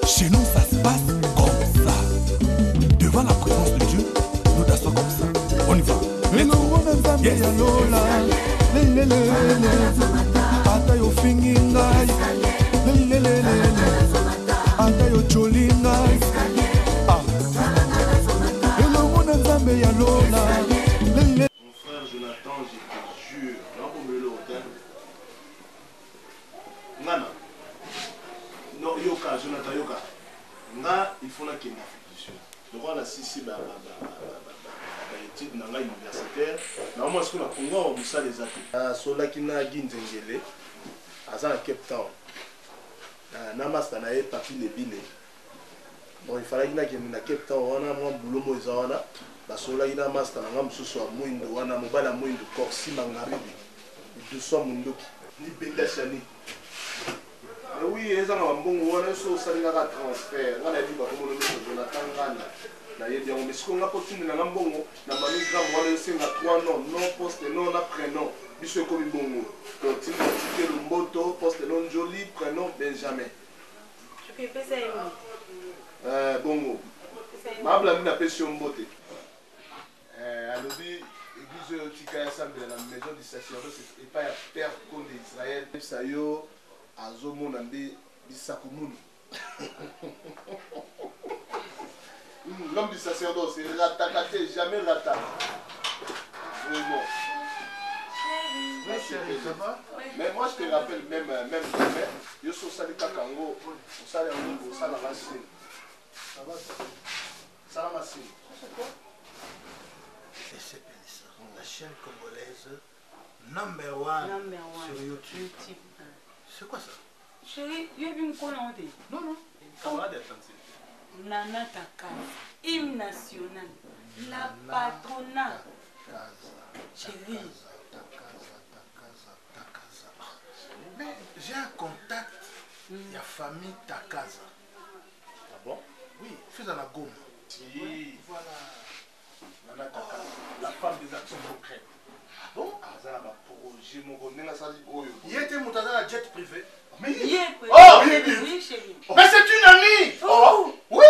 Chez nous, ça se passe comme ça. Devant la présence de Dieu, nous dansons comme ça. On y va. Yes. Mon frère Jonathan, je te jure, là pour me l'hôtel. Nana. Non, Yoka, Jonathan, Yoka. Nga, il faut qu'il y ait une affection. Donc on a six études dans l'universitaire. Normalement, ce qu'on a Congo, on a les athées. Sola qui n'a Ginzengele, à Cape Town. Namasta na papi les billets. Bon, il fallait qu'il y ait une Cape Town, on a un boulot moïsawana. Basola ina master na ngam susu wa mwindo wana mobala mwindo korsi mangaribi iduso munduki ni benda shani oui eza na mbongo wana so salinga ka transfert ngana di ba komo no Jonathan ngana na yedi on mesiko nga potini na mbongo na manigram wana senga 3 non non poste non na prénom biso ko mbongo to tiki tiki lumboto poste non joli prénom Benjamin je peux passer bongo mabla mina pession mbote alobi église oyo tika assemble na maison du sacerdoce epai ya père conde d'Israël epesa yo azomona nde bisako munu l'homme du sacerdoce rataka te jamais rata vraiment. Oui, chérie, ça va? Mais moi je te rappelle même yo so sali kakango osali yango osala machine ça va ça va machine la chaîne congolaise #1 sur YouTube. C'est quoi ça? Chérie, il y a une colonne. Non, non. Nana Takaz, hymne national, la patronat. Chérie. Mais j'ai un contact, il y a famille Takaza. Ah bon? Oui, fais à la gomme. Oui. Voilà. La femme des actions concrètes. Ah bon? Il était monté dans la jet privé. Mais oh, oui, chérie. Mais c'est une amie! Oh! Oui!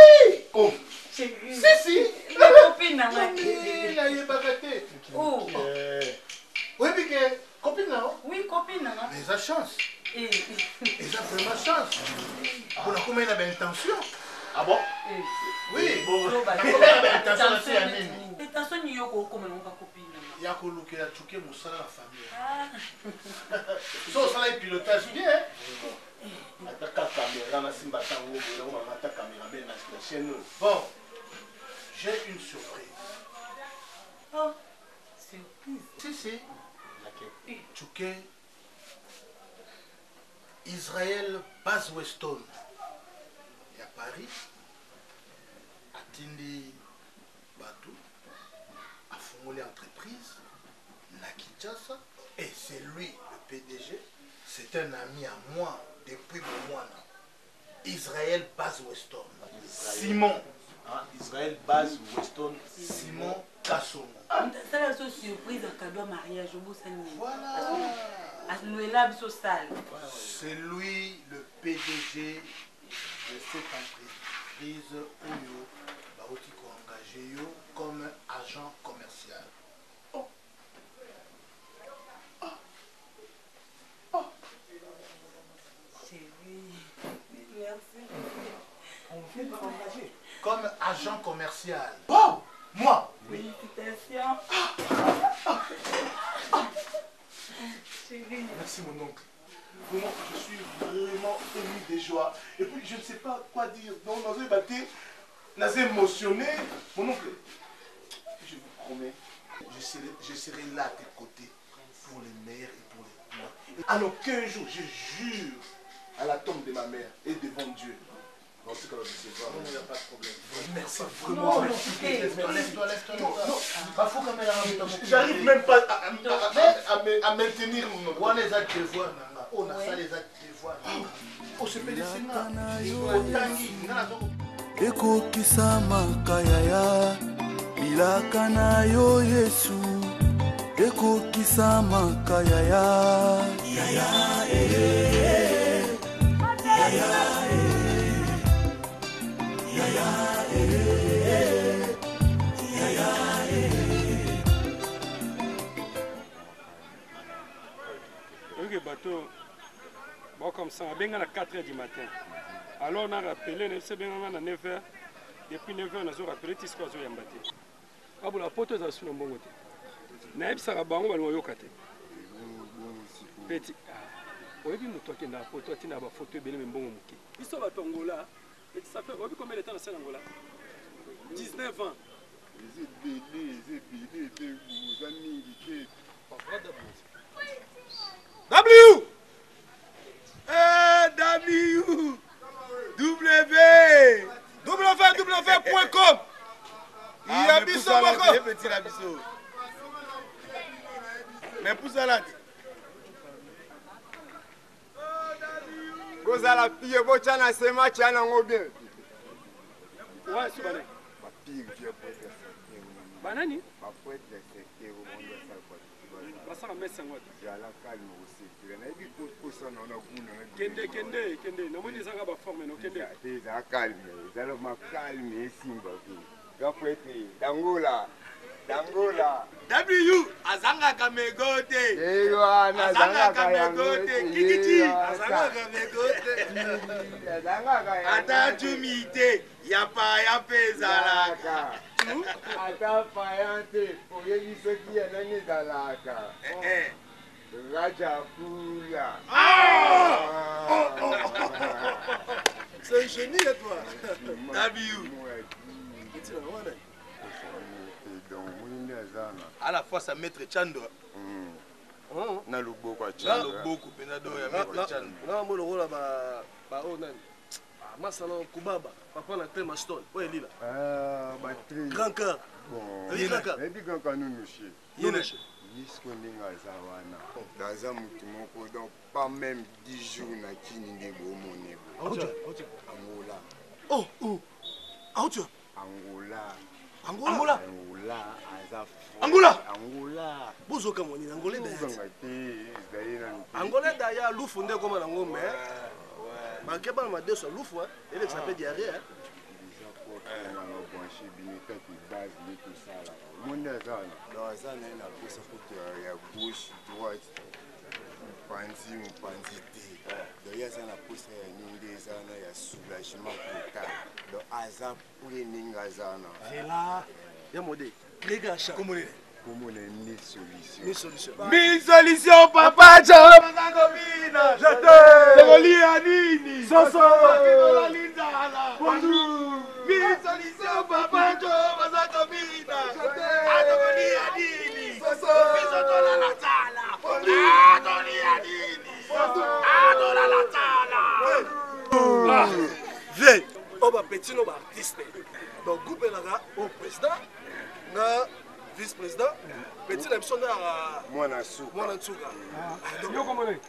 Oh! Chérie. Si! La copine à ma il a eu bagaté. Oh! Oui, mais copine là. Oui, copine à ma. Mais ça chance. Et ça vraiment chance. Pour la combien il a intention. Ah bon? Oui. Bon. Intention à Nini. Intention n'y a pas comme on va copine. Il y a que la chouquet moussa dans la famille. So ça le pilotage bien. Bon, j'ai une surprise. Oh, surprise. Si. Chouquet. Israël Baz Weston. Il y a Paris. Atindi Batou. A fondé l'entreprise. Nakitchasa. Et c'est lui, le PDG. C'est un ami à moi depuis le mois. Israël Baz Weston. Simon. Israël Baz Weston. Simon Kassomo. Ça la surprise en cadeau à mariage au bout Voilà. C'est lui le PDG de cette entreprise Oyo Baotiko engagé comme agent commercial. Oh. Merci. On vient de m'engager comme agent commercial. Oh, moi? Oui. Félicitations. Chérie. Merci mon oncle. Vraiment, je suis vraiment ému de joie. Et puis je ne sais pas quoi dire. Donc, Nazé Baté, Nazé émotionné. Mon oncle, je vous promets, je serai là à tes côtés pour les meilleurs et pour les moins. À aucun jour, je jure, à la tombe de ma mère et devant Dieu. Non, c'est quand même décevant. Non, il n'y a pas de problème. Merci vraiment. Laisse-toi. J'arrive même pas à maintenir mon On les a devoirs. On a ça les a devoirs. On se fait des ekokisa makayaya bilaka na yo Yesu ekokisa makayaya yaya photo. Bon, comme ça, on a 4 h du matin. Alors, on a rappelé, c'est bien à 9 h. Depuis 9 h, on a rappelé Tisco Yambati. Ah, bon, la photo est sur le bon côté. Naïb Sarabango, on va le côté. Petit. Oui, mais toi qui as la photo, tu as la photo, bien le bon. Ils sont à Angola. Et ça fait combien de temps c'est Angola? 19 ans. W! W! www.com. Il y a biso boko. Mais pour ça là. Gozala pie bochana sema chana ngobie. Ouais, c'est bon. Banani? Kende. Namoni zanga ba forme no kende. Za calme, zalo ma calme simba ki. Gapwete, Dangola. W azanga kamegote. Ewana azanga kamegote. Kikiti azanga kamegote. Azanga kaya. Atajumite yapa yapezalaka. Ata payante poyebi soki ya nani zalaka. Raja Pula. C'est un génie, toi. W. À la fois, ça maître Chando. Na lubo kwa Na Chando. Loboko, Penado, ya maître Chando. Non, moi, le rôle là-bas, oh, non. Massalon Kubaba, papa na Clem Aston. Ouais, Lila. Batri. Grand cœur. Bon. Oui, grand cœur. Ebi grand cœur nous chie. Yéneche. Jusqu'au ninga zawana. Daza mutu moko donc pas même 10 jours na kini ndebo monebo. Angola. Oh, ah, tu Angola. Bozo kamoni Angola Angola d'ailleurs loufu ndé comme na ngombe. Ma keba ma deso loufu hein. Elle s'appelle diarrhée hein. D'ailleurs, ça n'a pas ça ya soulagement total. Donc, azap pour les ningazana. Vela, ya modé. Rega cha. Comment on a une solution? Une solution. Mille solutions, papa Joe. Je te Soso. Bonjour. Mille solutions, papa Joe. Mazakomina. Adoni Adini. Soso. Bisotola la tala. Adoni Adini. Adona la tala. Viens. On va petit nos artistes. Donc, groupe là, au président, na vice-président, petit la mission à moi na sou. moi na tsuga. Yo comment est?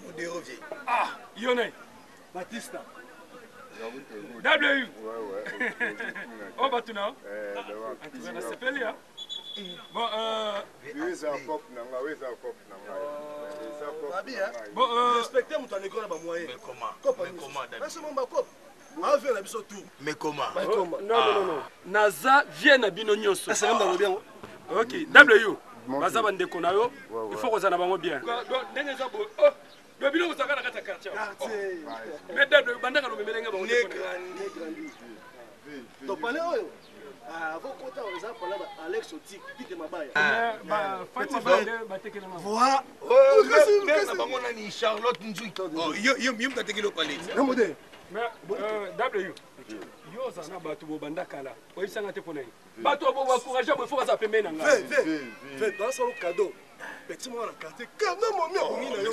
Modérovier. Ah, Yone. Batista. W. Ouais. Oh, Batuna. Tu vas se faire là. Bon, bon, respectez mon école à moyen. Mais comment C'est mon backup. On fait la mission tout. Mais comment? Non. Naza vient à Binonyoso. C'est même dans le bien. Ok, W. Baza bande konayo. Il faut que ça n'abango bien. Donc, dengue ça beau. Oh, le bilan vous avez dans le quartier. Mais W, bande ka no memelenga bango. Donc, parlez oyo. Avant qu'on on les a parlé Alex Otik, Pite Mabaya. Fatima bande bateke na mama. Voilà. Na bango na ni Charlotte Nzui. Oh, yo mtateki lo palais. Non modé. Mais W. Yo ça na batu bo banda kala. Oyisanga te pona. Batu bo encourager bo faut ça pembe na nga. Fais dans son cadeau. Petit moi la carte. Quand non mon mieux on yo.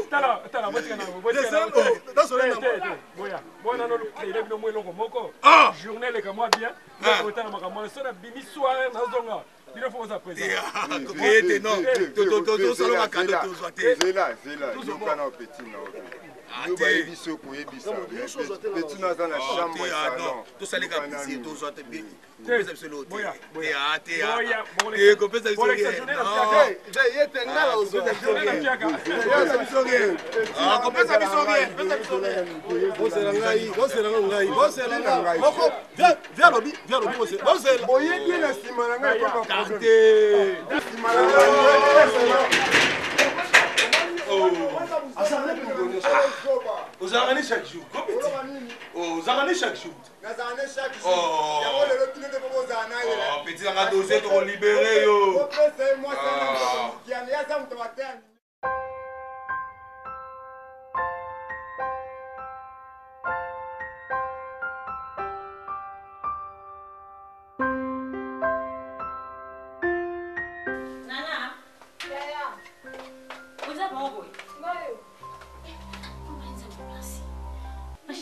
Tala botika na botika. Dans son nom. Boya. Bona no le bino mo eloko moko. Journée le ka moi bien. Ko tala makamona so na bimi soirée na zonga. Il faut ça présenter. Créer non. Toto solo ma cadeau to zoate. C'est là. Yo kana petit na. Yo ba ebiso ko ebisa. Petit na za na chambre salon. To sali ka pisi to zoate bi. Boya. Compesa biso. Boye bien na sima na ngai ko azalaka mpe mokoni ozalaka ne chaque jour ozalaka ne chaque jour petit nanga dosie tokolibere yo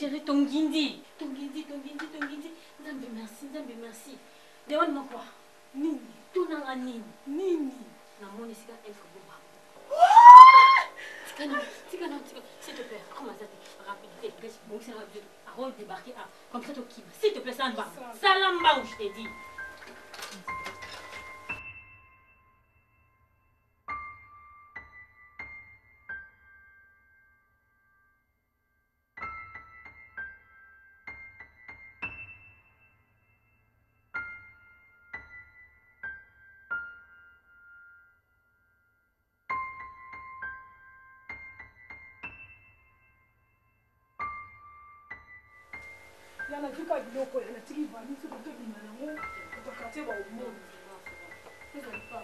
Chérie, Tongindi. Merci. Demande-moi quoi? Nini. Tout n'a pas Nini. Na mon ici, elle faut boire. S'il te plaît, comment ça t'est? Rapidité, bon, c'est rapide. Arrête de débarquer. Comme ça, tu s'il te plaît, Salamba. Salamba, où je t'ai dit. Yana tuka biloko yana tiki vani so to bima nango to quartier ba au monde. C'est pas.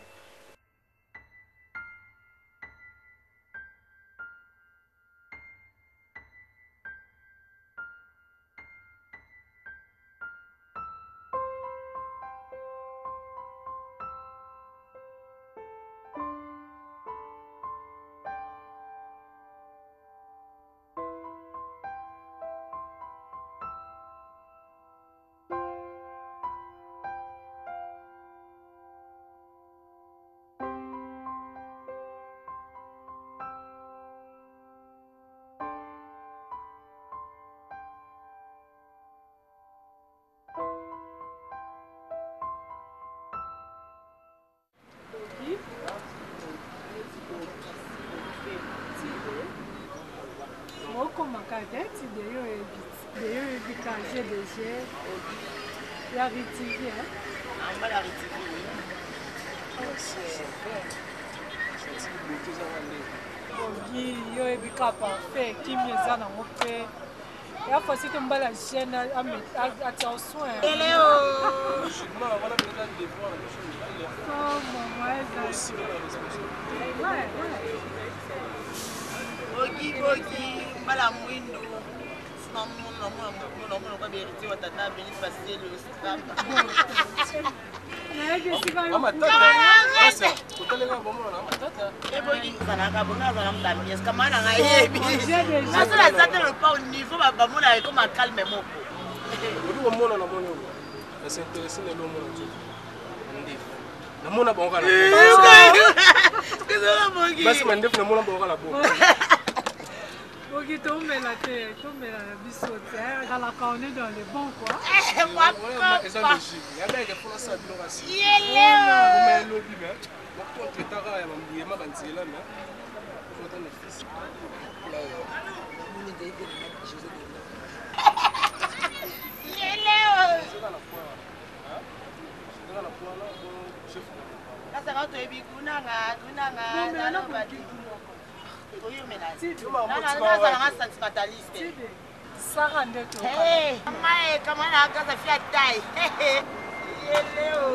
Comme cadette, d'ailleurs, GDG, la rétivier. On va la rétivier. Yo ebika parfait, qui mieux ça dans mon fait. Et à fois si tu me bats la chaîne à ton soin. Bogi, mbala mwindo. Non, pas vérité, on t'a béni passer le scrap. Mama tata, ça, utaleka bomo na matata. Et bogi, ça n'a pas bon à la mise. Comment on a yebi? Ça la tata le pas au niveau ba mona comme un calme moko. Olu mona na mona. C'est intéressant le mona tu. Ndi. Na mona bonga na. Qu'est-ce que bogi? Basi mandef na mona bonga la bo. Ok, tombe la terre, tombe la bissotte, dans la cornée dans les bons quoi. Moi, c'est logique. Il y a des gens qui font ça de l'oration. Yélé! On lobby mais moi contre tara ya mambiye mabanzela mais faut attendre le fils. Yélé! Là ça va toi bikunanga, kunanga, na badi. Sarah Ndeto. Hey, maman, comment la casa fait taille? Yéléo.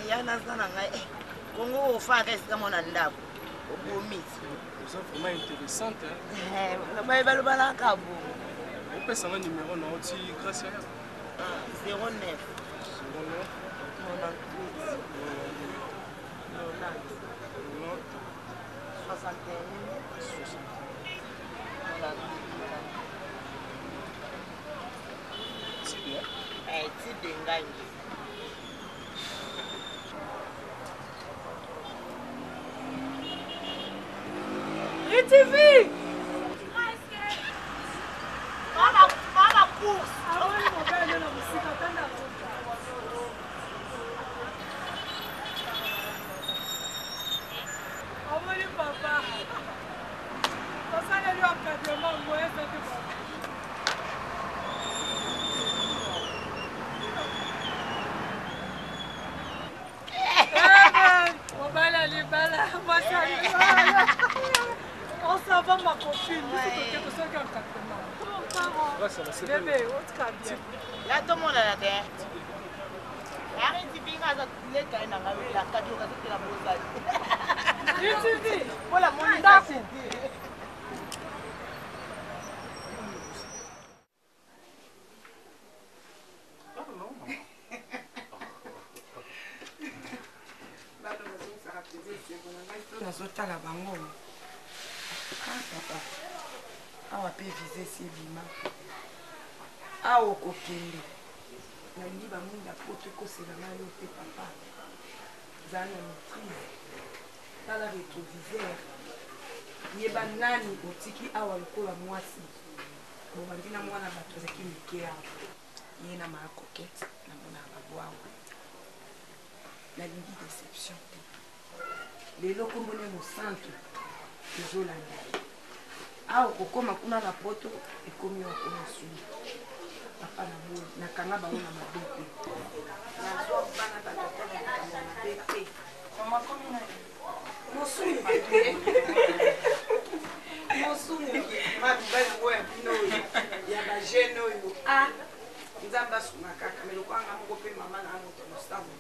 Yana sana ngai. Kongo ofa reste mon ndako. Obomisi. C'est vraiment intéressant hein. La baie balobala kabo. On peut savoir numéro non aussi grâce à 09 TV! Mama course! Papa, ça lui encadrement, moi, ça te va. On s'en va, ma copine. C'est pour ça qu'un traitement. Bébé, on te calme bien. Là, tout le monde a la terre. Arrête de faire ça. Il est quand même dans la cadeau, quand tu es la bossade. Tu dis? Voilà, mon idée. nazotala bango papa awa mpe vize sebima awa okokende nalingi bamwinda po tokosela na yo te papa zala na maîtrise tala rétroviseur yeba nani otiki awa lokola mwasi bobandi na mwana bato azaki mike awa ye na maa kokete namona babwawa nalingi déception te lelo kombone mosantu ezolanda awa kokoma kuna na poto ekomi okoma suni papa na moi nakanga bango na mabe te nazwa bana batata na makambo na mabe te mosuni mosuni mabibali oyo ya bino oyo ya bagene oyo nzambe asunga kaka me lokwanga moko mpe mama na moto mosango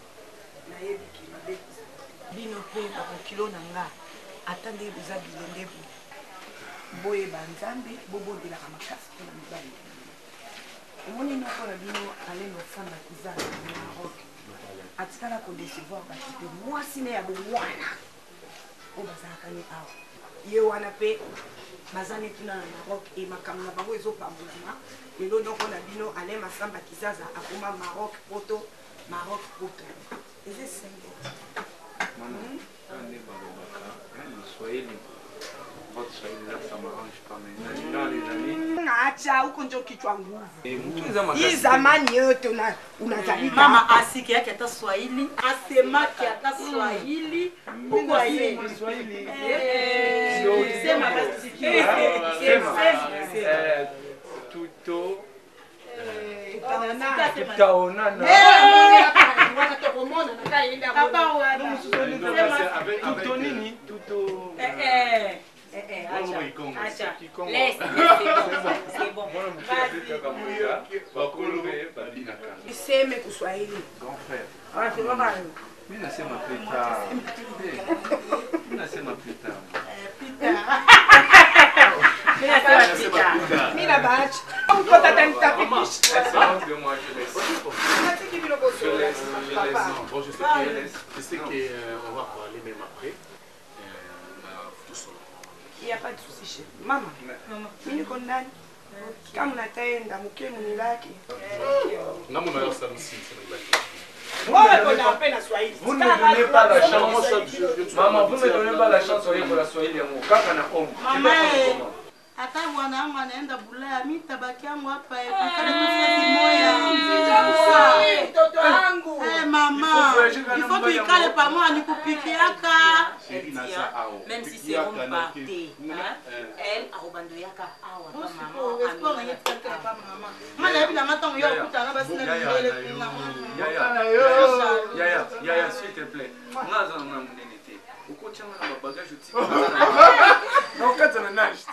nayebiki mabe bino mpe bakokilo na nga ata nde eza bilenge boyeba nzambe bobondelaka makasi mpo na mibali omoni noko na bino aleno ofanda kiza na Maroc atikala kodecevoir bati mpe mwasi ne ya bomwana oyo bazalaka ne awa ye wana mpe baza ne tuna na Maroc e makambo na bango ezopambolama lelo noko na bino ale masamba kizaza akoma Maroc poto eza esengo Votre Swahili là, ça m'arrange pas, mais dans les années. Acha uko njo kichwa nguvu. Hii zamani yote unazalika. Mama asiki yake hata Swahili, asemake hata Swahili. Uko yeye Swahili. Sema basi. Tuto. Tutaonana. Tuto nini? Tuto. Acha. Laisse, c'est bon. Iseme kuswahili. Grand frère. C'est pas Mimi nasema plus tard. Mimi nasema plus tard. Mina bache. On peut t'attendre ta Moi, je laisse. Bon, je sais qu'on va parler même après. Il n'y a pas de souci, chef. Maman, mimi kondani. Kama unataenda mke munilaki. Namo na yosa msi. Vous ne me donnez pas la chance. Maman, vous ne me donnez pas la chance pour la Swahili ya mo. Kaka na homme. Hata bwana wangu anaenda Bulaya, mimi tabaki yangu hapa kukale tu sisi moya. Mtoto wangu. Mama, il faut tuikale pamoja nikupikiaka. Même si c'est bon parti, elle a abandonné yaka awa maman. Espoir na yetu kaka pa mama. Mala yebi na matango yo kutana basi na mbele kuna. Yaya, s'il te plaît. Ngaza na munene te. Ukocha na bagage uti. Non, quand on a nage.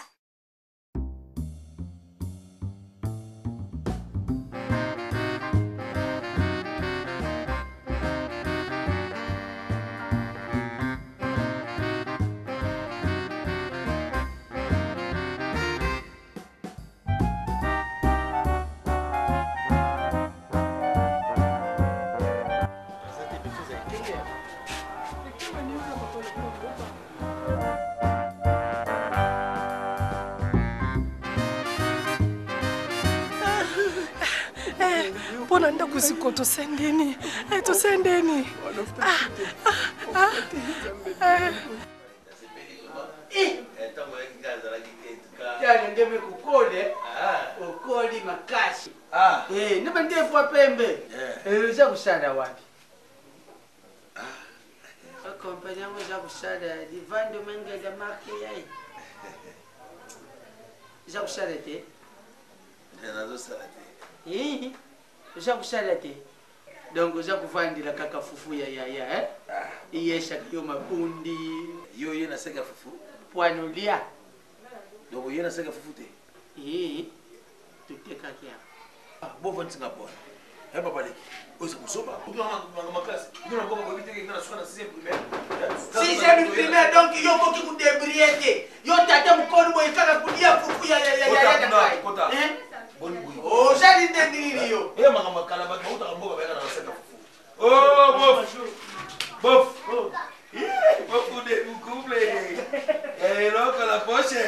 Pona nda kusiko tosendeni. Tosendeni. Ya ngeme kukole. Ukoli makashi. Nipe ndiye kwa pembe. Uza kusada wapi? Kompanya yangu za kusada divando menge da marke yai. Za kusada te. Nazo salate. Uza kusada te. Donc uza kuvandila kaka fufu ya Yesha yo mapundi. Yo yena seka fufu. Poanulia. Donc yena seka fufu te. Tout est caca. Ah, bon vent Singapour. Eh papa les. Oza kusoba. Ukiwa ma classe. Ukiwa ngoma kwa biteke ngana sukana 6e primaire. 6e primaire donc yo koki ku débriété. Yo tata mkono boy kaka kudia fufu ya. Kota. Boni boy. Oh, jali ndendiri yo. Eh mama kala ba uta kamboka ba ngana seka fufu. Oh, bof. Bof. Beaucoup de couple. Et donc la poche.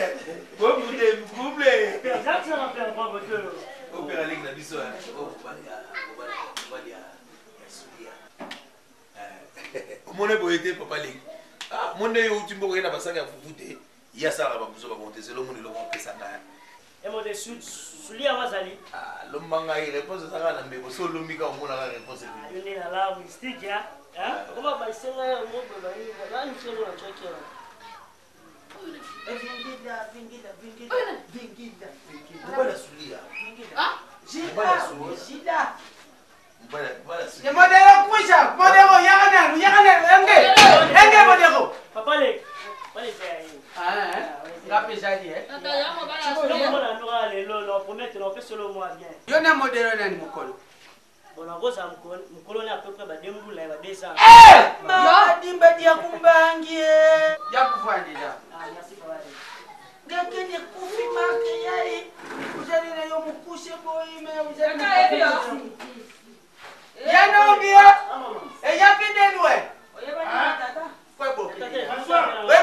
Beaucoup de couple. Exactement, père, pas votre. Opéra ligue na biso. Omone boyete papa ligue. Ah, monde yo utimbo ko na basaka fufu te. Ya sala ba buso ba monter c'est le monde lo pesa ngaya. Et mon dessus suli amazali. Ah, lo manga ile réponse saka na mbebo so lo mika omona la réponse. Yone la la mystique ya. Hein? Comment ba senga ya ngombe ba ni ba ni selo na chakera. Vingida. Mbona sulia? Ah, Jida. Mbona sulia? Ya modelo kuisha, modelo yakana, enge modelo. Papa le. Wale faire. Ngapi jadi Tata yango bana. Mbona ndoka lelo no promettre no fait solo moi bien. Yo na modelo nani mukolo? Bona goza mukolo na à peu près ba dembula ba 200. Ma dimba dia kumbangie. Ya kufandida. Merci papa. Ngakeni kufi make yai. Ujani na yo mukushe boy me ujani. Ya no bia. E ya kidenwe. We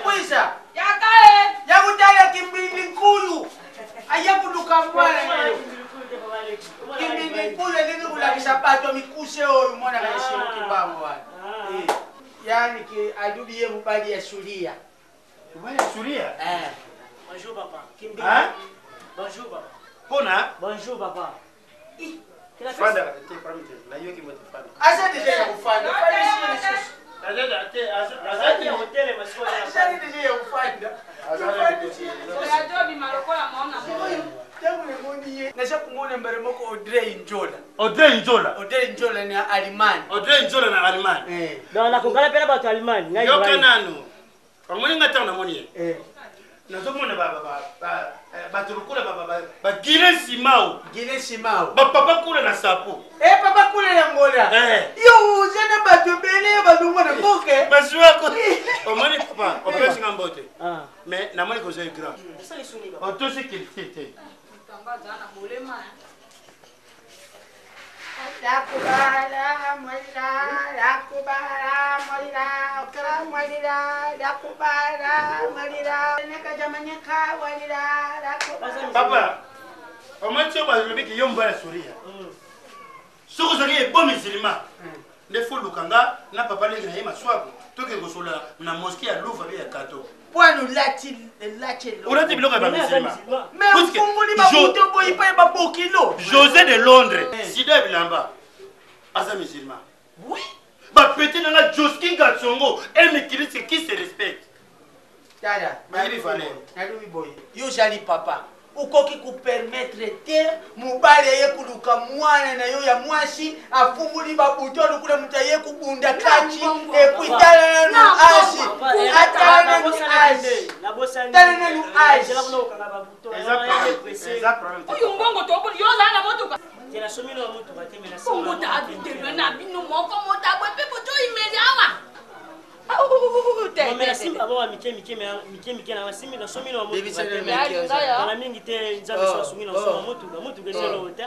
kuisha. Ya kutale kimbili nkulu. Aya kuduka mwana leo. Kimbili nkulu ndio kulakisha pato mikushe oyo mwana kaishimo kibambo wana. Yani ki adubi ye mubali ya sulia. Mubali ya sulia? Bonjour papa. Kimbili. Bonjour papa. Pona? Bonjour papa. Fanda, te permite. La yo ki mote fanda. Asa deja ya kufanda. Azati ya hotel masiko ya. Asa deja ya kufanda. Adobi malokola maona. Nasha kumwona mbere moko Audrey Njola. Audrey Njola ni Alimani. Audrey Njola na Alimani. Donc na kongala pena ba Alimani. Yo kanano. Omoni ngata na moni. Nazomona baturukula ba Guinness Simao. Ba papa kula na sapo. Papa kula na ngola. Yo jana batubele badumona koke. Basuako. Omoni papa, opesi ngambote. Mais na moni ko c'est grand. Otosi kilite. Tamba jana bolema. Dakubara malira. Neka jamanyeka walira. Papa, omoni tso ba lobiki yomba la souria. Soko zali e bon musulman. Ne fo lukanga na papa le na yema swako. Toke gosola na mosquée ya Louvre ya Kato. Pwanu lati. Urati biloka ba musulman. Mais mfunguli babuto boy pa ba bokilo. José de Londres, Sida Bilamba. Asa musulman. Oui. Ba pété na Joskin Gatsongo, et Mikili qui se respecte. Dada, Nalumi boy. Yo jali papa. Ukoki ku permettre te mubale ye kuluka mwana na yo ya mwashi afunguli babuto lukula mutaye kubunda kachi ekwitala na ashi atala na ashi tala na ashi Oyo mbongo to boli yo zana motuka. Tena somino motu batemela. Kongo ta bidelo na bino moko mota bwe pepo to imeli awa. Mais la simba bon mike na simba na somi na motu na mingi te nzabe so somi na so motu ke selo te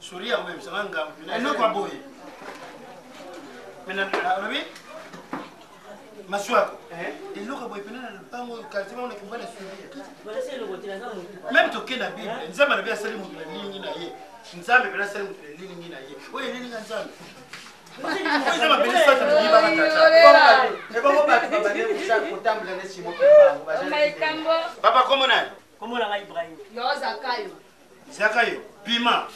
Suria même ça ngam no kwa boy mena rabi maswako iloka boy pena na pango kaltima una kimbana suria bala selo botina za motu même to kena bible nzamba na bia sali motu na ningi na ye nzambe pena sali motu na ningi na ye oye nini nzambe Papa, comment on Comment on a Ibrahim? Yo Zakayo. Zakayo, Pima.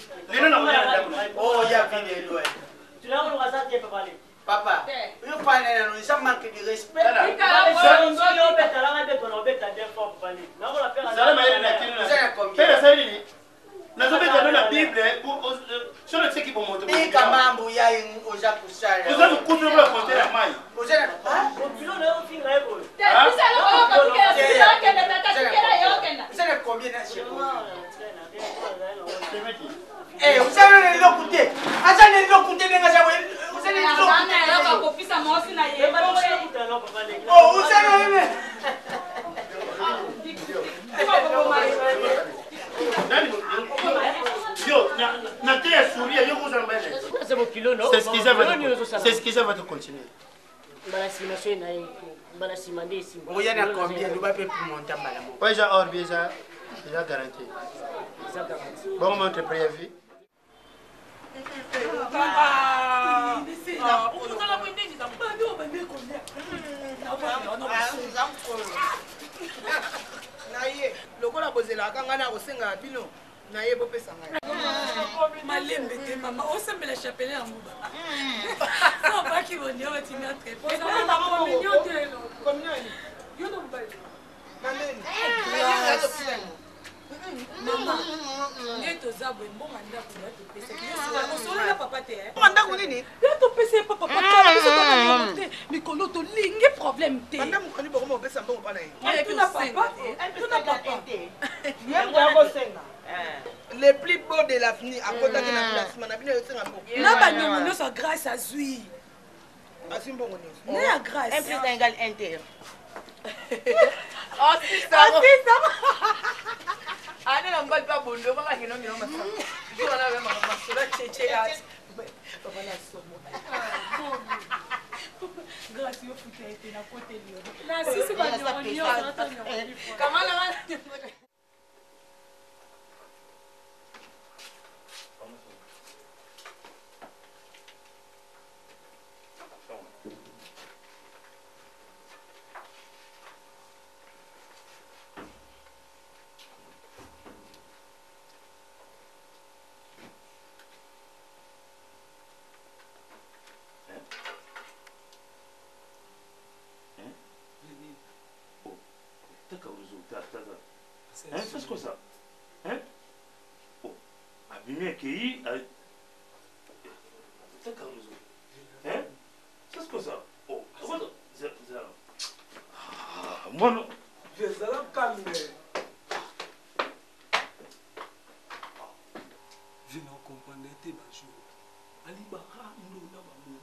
Oh, il y a fini. Tu l'as vu à papa. Papa, you find it, ça manque de respect. Sur le qui pour monter. Et comment vous y avez au Japon? Vous avez couvert le compter la maille. Vous avez combien d'achats? Eh, vous avez les coûté. Attendez, les coûté, vous avez c'est ce qu'ils avaient continuer. Oui, j'ai hors déjà garanti. Bon, mon préavis. lokola bozelaka nga na kosenga bino na ye bopesa ngai malembe te mama osembela chapele ya nguba sobaki bonio batina mama nde toza boye mbonga ndako ya topesakosolola papa te mbonga ndako nini ya topesa papa te mikolo tolingi problème te anda mokoni bokoma opesa mbongo mpana ye tuna papa le plus beau de l'avenir akotaki na placement na bino yosenga mbongo na banyongo nyonso grâce azwi azwi mbongo nyonso ne ya grâce 1 plus 1 égale 1 te Ane na mbali pa bondo baka kinongi no masa. Jua na we mama sola cheche ya. Papa na somo. Grâce yo futa été na côté lio. Na sisi ba nyo kama na Hein, c'est quoi ça? Hein? Oh, abîmé qui? C'est quoi ça? Hein? C'est quoi ça? Oh, c'est ça. Ah, moi non. Je vais calme. Je ne comprends pas ma jour. Ali Bara, nous n'a pas mouru.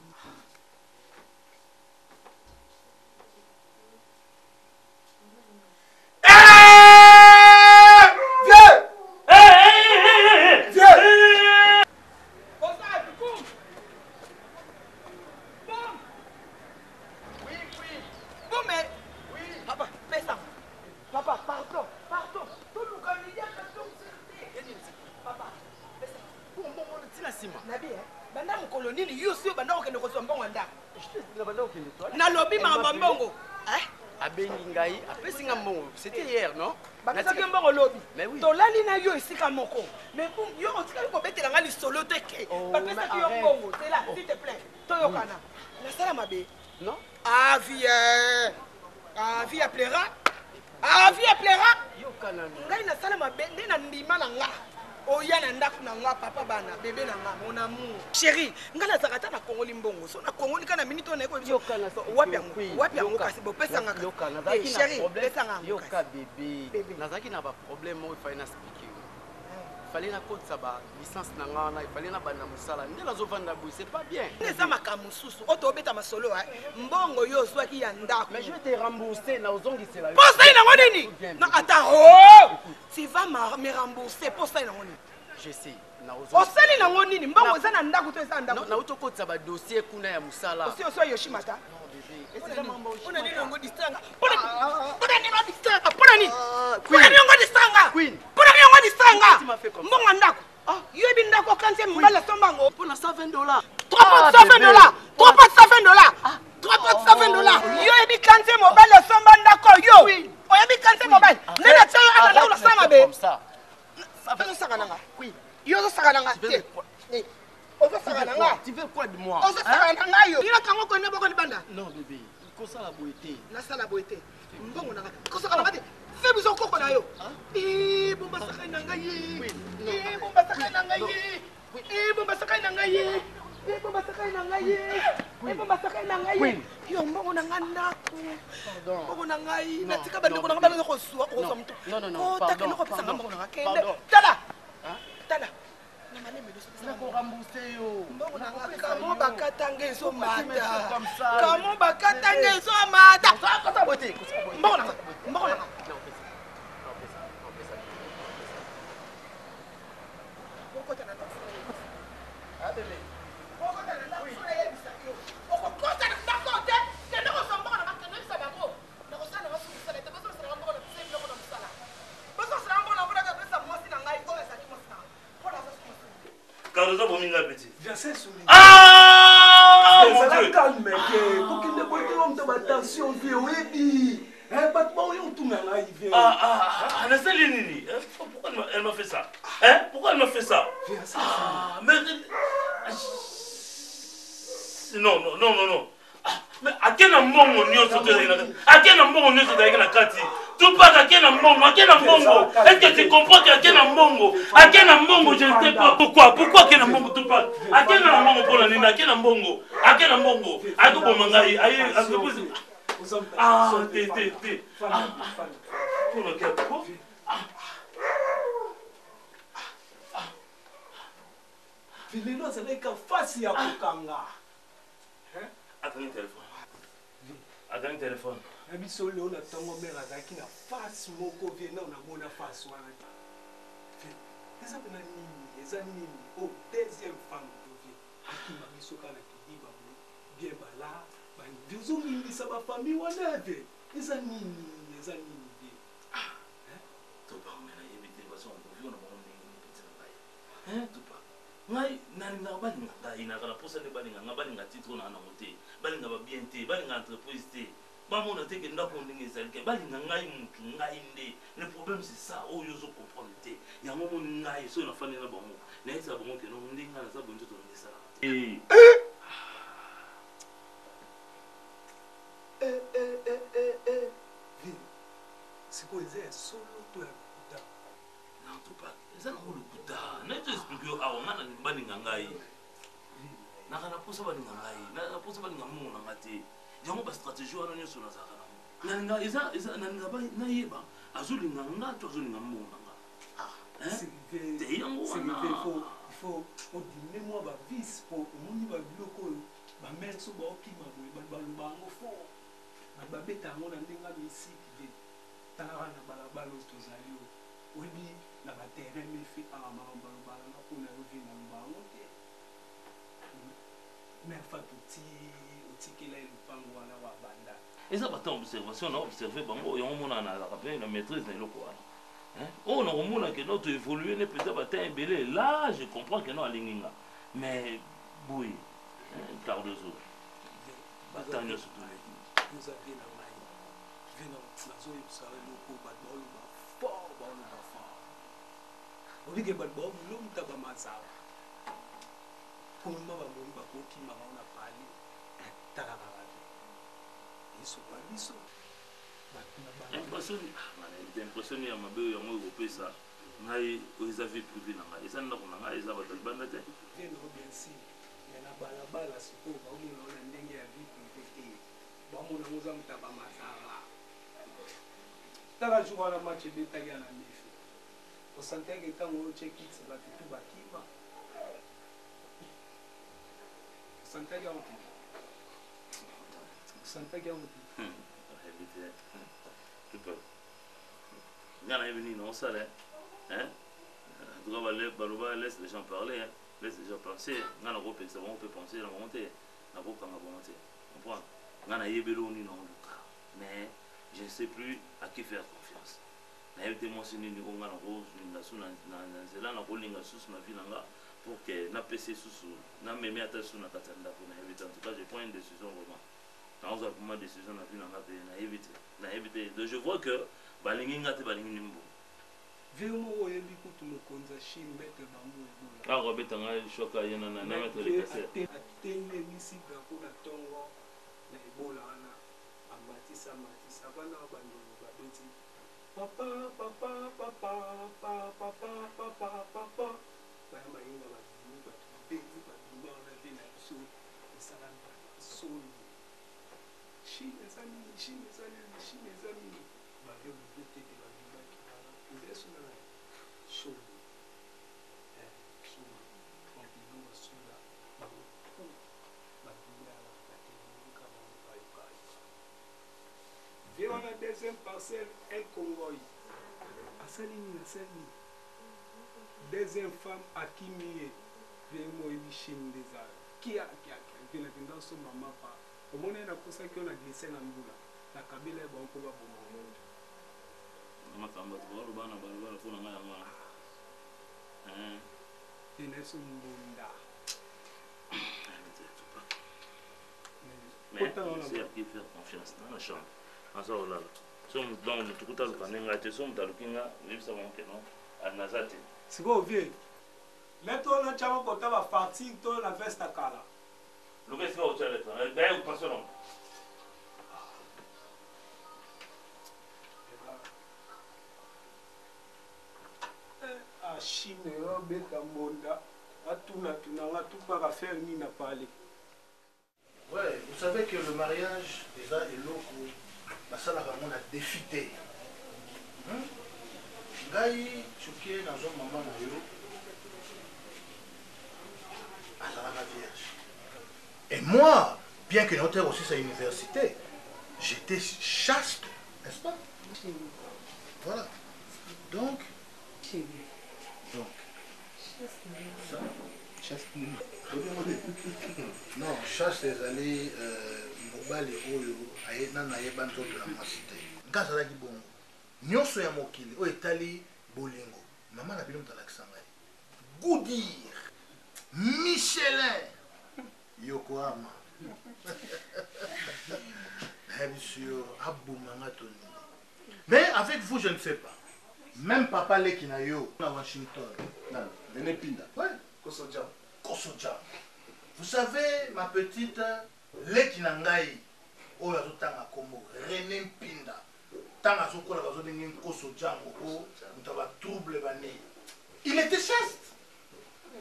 C'était hier, non? Mais oui. Tolali na yo esika moko. Mais yo otikali ko betela nga lisolo te ke. Bapesa ki yo mbongo, c'est là, s'il te plaît. Toyokana. Na sala mabe. Non? Ah vie. Ah vie appellera. Ah vie appellera. Yo kana. Ngai na sala mabe, nde na ndima na nga. Oya na ndaku na nga papa bana, bébé na nga, mon amour. Chérie, nga na zakata na kongoli mbongo. So na kongoli kana minute on eko. Yo kana. Wapi yango kasi bopesa nga. Yo kana. Chérie, pesa nga. Yo ka bébé. Nazaki na ba problème o il na expliquer. Fallait na code ça ba licence na nga na il fallait na bana musala. Ndela zo vanda boy, c'est pas bien. Neza makamususu. Oto obeta masolo mbongo yo zwaki ya ndako. Mais je vais te rembourser na ozongi c'est la. Posta ina nini? Non attends. Oh! Tu vas me rembourser posta ina nini? Je sais. Osali na nini? Mbongo za na ndako to eza ndako. Na uto code ça ba dossier kuna ya musala. Oso Yoshimata. Pona nini ngo distanga? Pona nini ngo distanga? Pona nini? Pona nini ngo distanga? Queen. Pona nini ngo distanga? Mbongo ndako. Yo ebi ndako kanze mbala sombango. Pona $120. $3.7. $3.7. Yo ebi kanze mobile somba ndako yo. Oyebi kanze mobile. Nena tsayo ana la ula sama be. Comme ça. Ça fait ça kananga. Oui. Yo zo sakananga. Tu veux quoi de moi? Non bébé, il faut la beauté. La sala beauté. Mbongo nanga. Kosa kana bate. Fais biso koko na yo. Bomba sakana ngai. Bomba sakana ngai. bomba sakai na ngai. Bomba sakai na ngai. Bomba sakai na ngai. Yo mbongo na ngandako. Mbongo na ngai. Natika bandeko na ngabana ko suwa ko samto. Non. Taka no ko pesa mbongo na ngakende. Tala. Tala. Na mane me dosa. Na ko remboursé yo. Mbongo na ngaka mo bakatanga so mata. Kamo bakatanga so mata. Kota bote. Mbongo na ngaka. Mbongo na ngaka. Cardozo Bominga petit. Ah mon Dieu. Calme pour qu'il ne voit que l'homme de attention vie oui. Pas de bon on tout maintenant il vient. Ana Nini. Pourquoi elle m'a fait ça? Hein? Pourquoi elle m'a fait ça? Mais non. Mais à quel moment on y a Kati? Tout pas à quel moment? Est-ce que tu comprends qu'à quel moment? À quel moment je ne sais pas pourquoi? Pourquoi quel moment tout pas? À quel moment pour la Nina? À quel moment? À quel moment? À tout moment aïe t'es. Pour le cap. Filino c'est n'est qu'en face ya kokanga. Attends le téléphone. Abiso leo na tango mera zaki na face moko viena na mona face wana. Eza bena nini? Eza nini? Oh, deuxième femme to vie. Akima biso kana kidiba mo. Bien bala, ba ndizo mingi sa ba famille wana ve. Eza nini? Vie. To ba mena yebite baso on vient na mo ndenge petit ngai. To ba. Ngai nani na ba ngai na kana posa ne ba nga titre na moté. Ba nga ba bien te, ba nga entreprise te. Maman, on a dit que nous avons dit que le problème c'est ça. Oh, je comprends. Il y a un moment où on a fait une affaire de bon. Mais c'est bon que nous on dit que ça bon tout ça. C'est quoi c'est solo toi kuta. Non, tout pas. Ça non le kuta. Na te expliquer ah on a une bani ngai. Na kana posa bani ngai. Na posa bani ngamu na ngati. Yango ba stratégie wana nyoso na zaka na nga isa na nga ba na yeba azuli nga to azuli nga mbona nga c'est yango il faut au dîner moi ba vice pour moni ba biloko ba menso ba okima ba lubango fo ba beta ngo na ndenga misiki de tala na balabala to zali obi na ba terrain me fi a ma ba na ko na ovi na lubango te mais fa petit et ça va être observation, on a observé, on a la maîtrise de l'eau. On a que notre évolué n'est peut-être pas embellé. Là, je comprends que nous allons. Mais, oui, Cardozo, bataille surtout. Nous avons la maille. Nous avons fort. On dit que nous avons impressionné à ma belle et moi au ça. Ngai aux avis privés na ngai. Ça n'a pas ngai ça va te banate. Bien bien il y a balabala siko ba mu na ndenge ya vie privée. Ba mu na muza mtaba masala. Tala jour na match beta ya na mifi. Au santé que quand on check it va tout bakiba. Santé ya on. Santé ya on. Tu peux. N'a rien venu non ça là. Hein? Tu vas laisse les gens parler, hein? Laisse les gens penser. On peut penser dans monter. On peut quand monter. On comprend. On a yébelo ni non Lucas. Mais je ne sais plus à qui faire confiance. Na été mentionné ni on a rose na suna na zela na bolinga sous na vilanga pour que na PC sous na même attention na katanda pour na éviter. En tout cas, je prends une décision vraiment. Dans un moment décision na vilanga na éviter. Na éviter. Donc je vois que balingi ngate balingi nimbo. Vraiment oyebi kutu mokonza shimbete bango ebola. Ah robeta nga shoka yena na mettre les casseurs. Atende misi drapeau na tongo na ebola wana amatisa bana bando babeti. Papa. Baya mainga ba wana deuxième parcelle un Congoï asalini na sali deuxième femme akimiye vemo ebishini des arts kia vena tenda so mama pa omona na kosa ki on a glissé na mbula na kabila ba on ko ba bomo moja mama tamba to bana bana kuna ngaya ngaya ina so mbunda mais c'est à qui faire confiance dans la chambre asa olala so mudongo mutukuta lukanenga te so mutalukinga lebisa bonke no anazate siko vie leto na chama kota ba parti to na festa kala luke siko uchale to dai upaso no Chine robeta monda atuna tunanga tubaka faire ni na parler. Ouais, vous savez que le mariage déjà est loco. La salle a défité. Ngai choqué dans un moment na yo. Alors la vierge. Et moi, bien que notre aussi sa université, j'étais chaste, n'est-ce pas? Voilà. Donc ça, chaste non, chasse les allées mobile oyo ayena na yeba ntoto na masite ngaza la kibongo nyonso ya mokili o etali bolingo mama na bino mtalakisa ngai Goudir Michelin Yokohama bien sûr abumanga toni mais avec vous je ne sais pas même papa Lekinayo à Washington Nenepinda. Ouais, Kosojam. Vous savez, ma petite, Lekinangai, Oya Tanga Kombo, René Pinda, Tanga Sokola Bazodengin Kosojam, trouble bané. Il était chaste.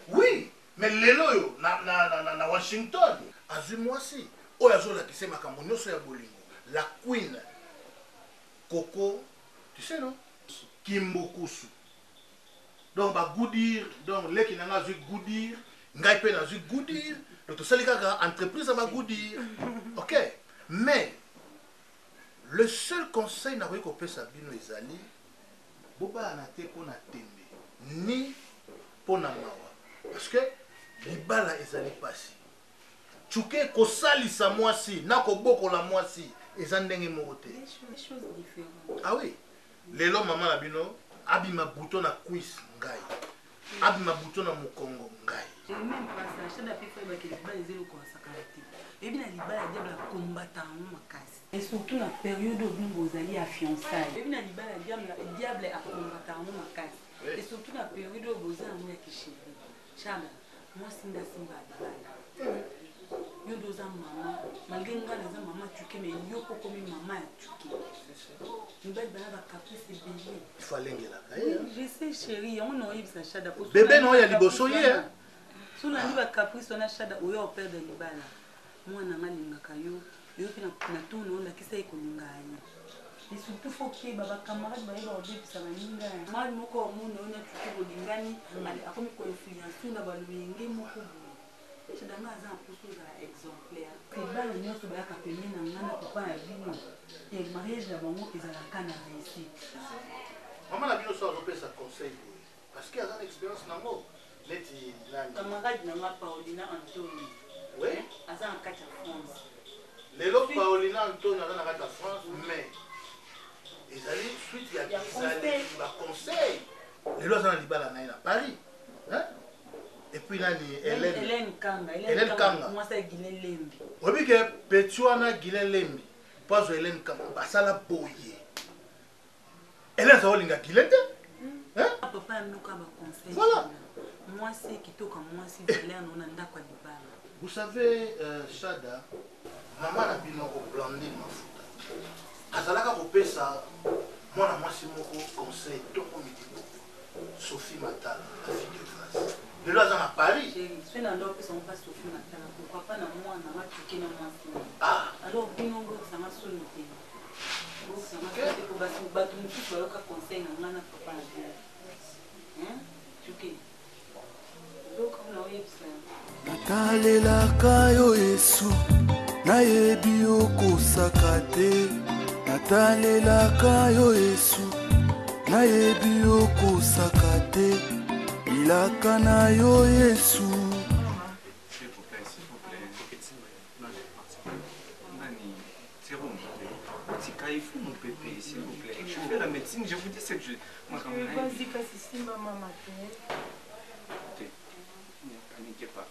Oui, mais Leloyo, na Washington, Azumwa si, Oya Zola qui s'est Makamonio Soya Bolingo, la Queen, Coco, tu sais non? Kimbokusu. Donc ba Goudir, donc les qui n'ont Goudir, ngai pe na Goudir, donc tout ça les gars entreprise va Goudir. OK. Mais le seul conseil n'a pas que Sabino Ezali, boba na te pona tembe, ni pona mawa. Parce que libala ezali pasi. Chuke ko salisa mwasi, na ko boko la mwasi, ezandenge mokote. Des choses différentes. Ah oui. Lelo maman na bino abima bouton na cuisse ngai. Abima bouton na mukongo ngai. Et même pas ça, chaque fois que les balles zéro quoi ça caractère. Et bien les balles diable combattant makasi. Et surtout la période où vous allez à fiançailles. Et bien les balles diable à combattant makasi. Et surtout la période où vous allez à kishiri. Chama, moi sinda simba balala. Yo doza mama, malgré nga na maman tuke mais yo ko comme maman tuke. Il faut aller là. Je sais chérie, on a eu sa chada pour bébé non ya liboso ye. Sous la liba caprice on a chada oyo au père de libala. Moi na malinga kayo, yo pina na tout non la kisa ikolinga ani. Et surtout faut que baba camarade ba yeba obi pisa malinga. Moi moko mo no na tuke bolingani, ali akomi ko influence na balwenge moko. Je donne un peu exemplaire. C'est pas le nôtre de la capelle, papa a vu. Et le mariage d'avant moi, ils ont la canne à réussir. Maman a bien aussi repéré sa conseil. Parce qu'il y a une expérience dans le mot. Camarade n'a pas Paulina Anthony. Oui. Elle a un 4 à France. Les autres Paulina Anthony a un 4 à France, mais ils allaient suite, il y a des conseils. Les autres ont dit à Paris. Hein? Et puis là, Hélène Kanga. Moi, c'est Guylaine Lembi. On dit que Petuana Guylaine Lembi. Pas Hélène Kanga. Ça la boyé. Hélène, ça va linga Guylaine. Papa nous a conseillé. Voilà. Moi, c'est qui toque moi, c'est Hélène, on a un d'accord. Vous savez, Chada, maman a bien blondé ma foute. Azalaka kopesa, moi, c'est mon conseil. Sophie Matal, la fille de grâce. lelo aza na Paris. Soki na ndo opesa mpasi Sophie na tala pourquoi pas na mwana nga tuki na mwasi. Alors bino ngokisanga soni te. Ngokisanga soni te po bato mosusu bayoka conseil na nga na papa na bino. Tuki. Donc na oyebisa. Natalelaka yo Yesu nayebi okosaka te. Natalelaka yo Yesu nayebi okosaka te. Ilaka na yo Yesu. S'il vous plaît. Nani, c'est bon. Il faut mon pépé, s'il vous plaît. Je fais la médecine, je vous dis ce que je... Vas-y, kasi simba maman. Écoutez, ne paniquez pas.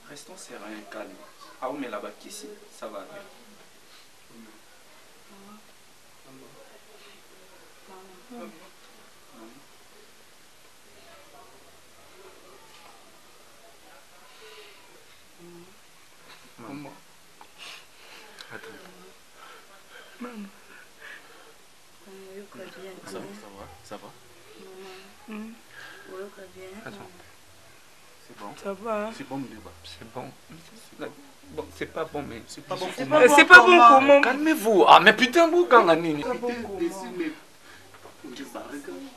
Restons sereins, calmes. Ah oui, mais là-bas, qu'ici, ça va aller. Maman. Attends. Maman. Ça va? Maman. Attends. C'est bon? Ça va? C'est bon, c'est bon. Bon, c'est pas bon, mais c'est pas bon pour C'est moi. pas bon comment? Calmez-vous. Ah, mais putain, vous, quand on est... C'est pas bon comment?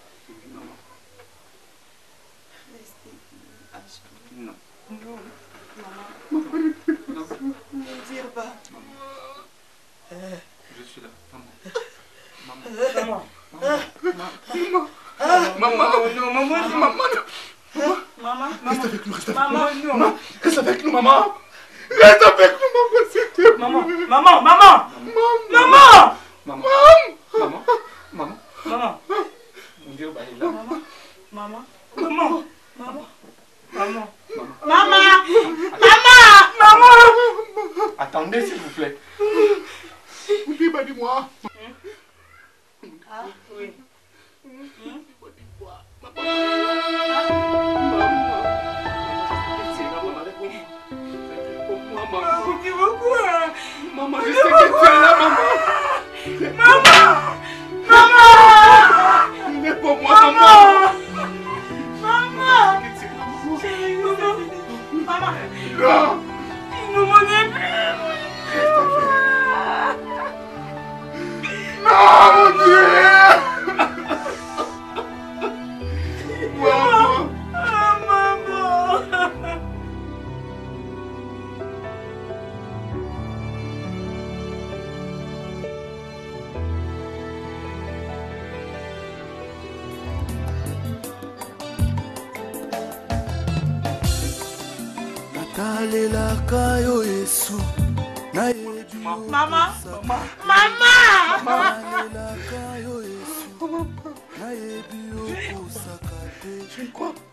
Non. Non. Ne dire pas. Je suis là. Maman. Maman. Reste avec nous, reste avec Maman, nous. non. Reste avec nous, maman. Reste avec nous, maman, s'il te plaît. Maman. Mon Dieu, bah, il est là. Maman. Attendez, s'il vous plaît. Oublie, bah, dis-moi. Ah, oui. Maman, je sais que tu es là, maman. Réponds-moi, maman. Non. Il nous manquait plus. Non, mon Dieu. Natalelaka yo Yesu nayebi Maman. Natalelaka yo Yesu nayebi okosaka te.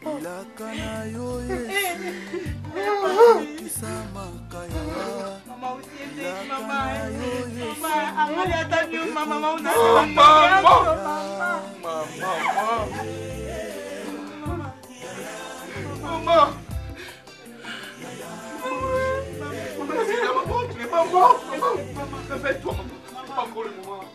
Ilaka na yo Yesu okisa makaya. Ilaka na yo Yesu Maman. Maman, tu n'es pas mort, maman. Réveille-toi, maman. C'est pas encore le moment.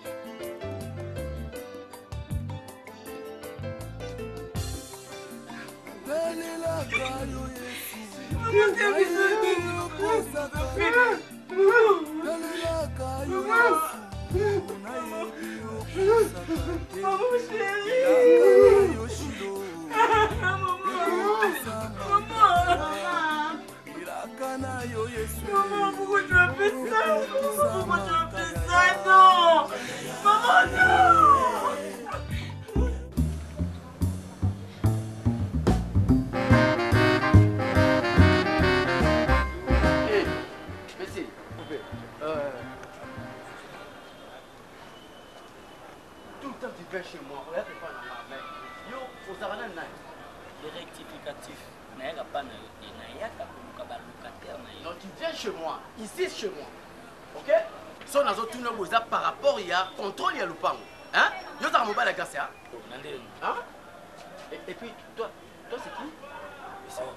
Maman, pourquoi tu as fait ça? Pourquoi tu as fait ça? Non! Maman, non! Merci. Tout le temps tu viens chez moi, regarde pas dans ma main. Yo, faut s'arrêter là. Les rectificatifs. Donc tu viens chez moi, ici chez moi. Ok? Si on a tout par rapport, il y a contrôle, il y a le pan. Hein? Yo t'as mobile à casser, hein? Et puis, toi c'est qui?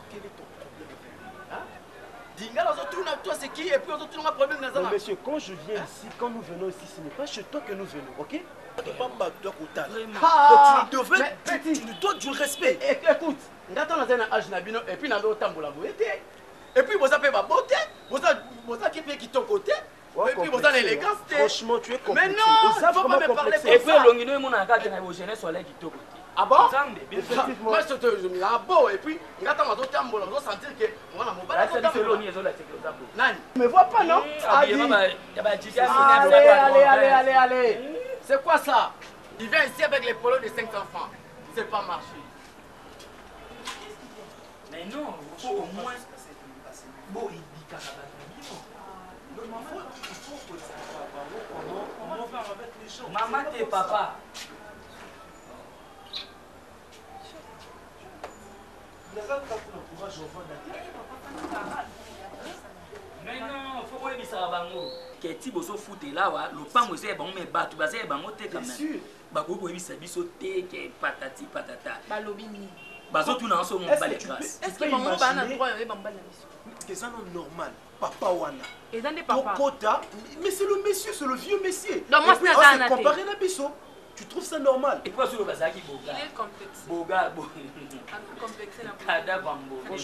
Quel est ton problème? Hein? dinga nazotuna toi c'est qui et puis ozotuna un problème naza. Monsieur, quand je viens ici, quand nous venons ici, ce n'est pas chez toi que nous venons, ok? Tu dois du respect. Écoute, ngata naza na âge na bino et puis nazo tambola boyete. Et puis vous avez ma beauté, vous qui fait qui ton côté. Et puis vous avez l'élégance. Franchement, tu es complexé. Mais non, il ne faut pas me parler comme ça. Et puis l'ongino est mon agate na jeunesse soleil qui toko. Ah bon? Moi je te dis ah bon et puis ngata mazo tambola vous sentir que moi na mobile. Nani? Me vois pas non? Allez. C'est quoi ça? Il vient ici avec les polos de 500 francs. C'est pas marché. Mais non, il faut au moins. Bon, il dit qu'à la maman et papa. Mais non, il faut que ça va. Keti boso foot là le pango c'est bon mais batu bazé bango te quand même. Ba ko boyi sa biso te ke patati patata. Ba lobini. Bazo tout na so mon balé grâce. Est-ce que maman ba na droit et bamba na biso? Que ça non normal. Papa wana. Et dans des papas. Pota, mais c'est le monsieur, c'est le vieux monsieur. Non, moi c'est ça. Comparé à biso. Tu trouves ça normal? Et pourquoi sur le bazaki boga? Il est complexé. Boga. Complexé la Kada Bambo. Il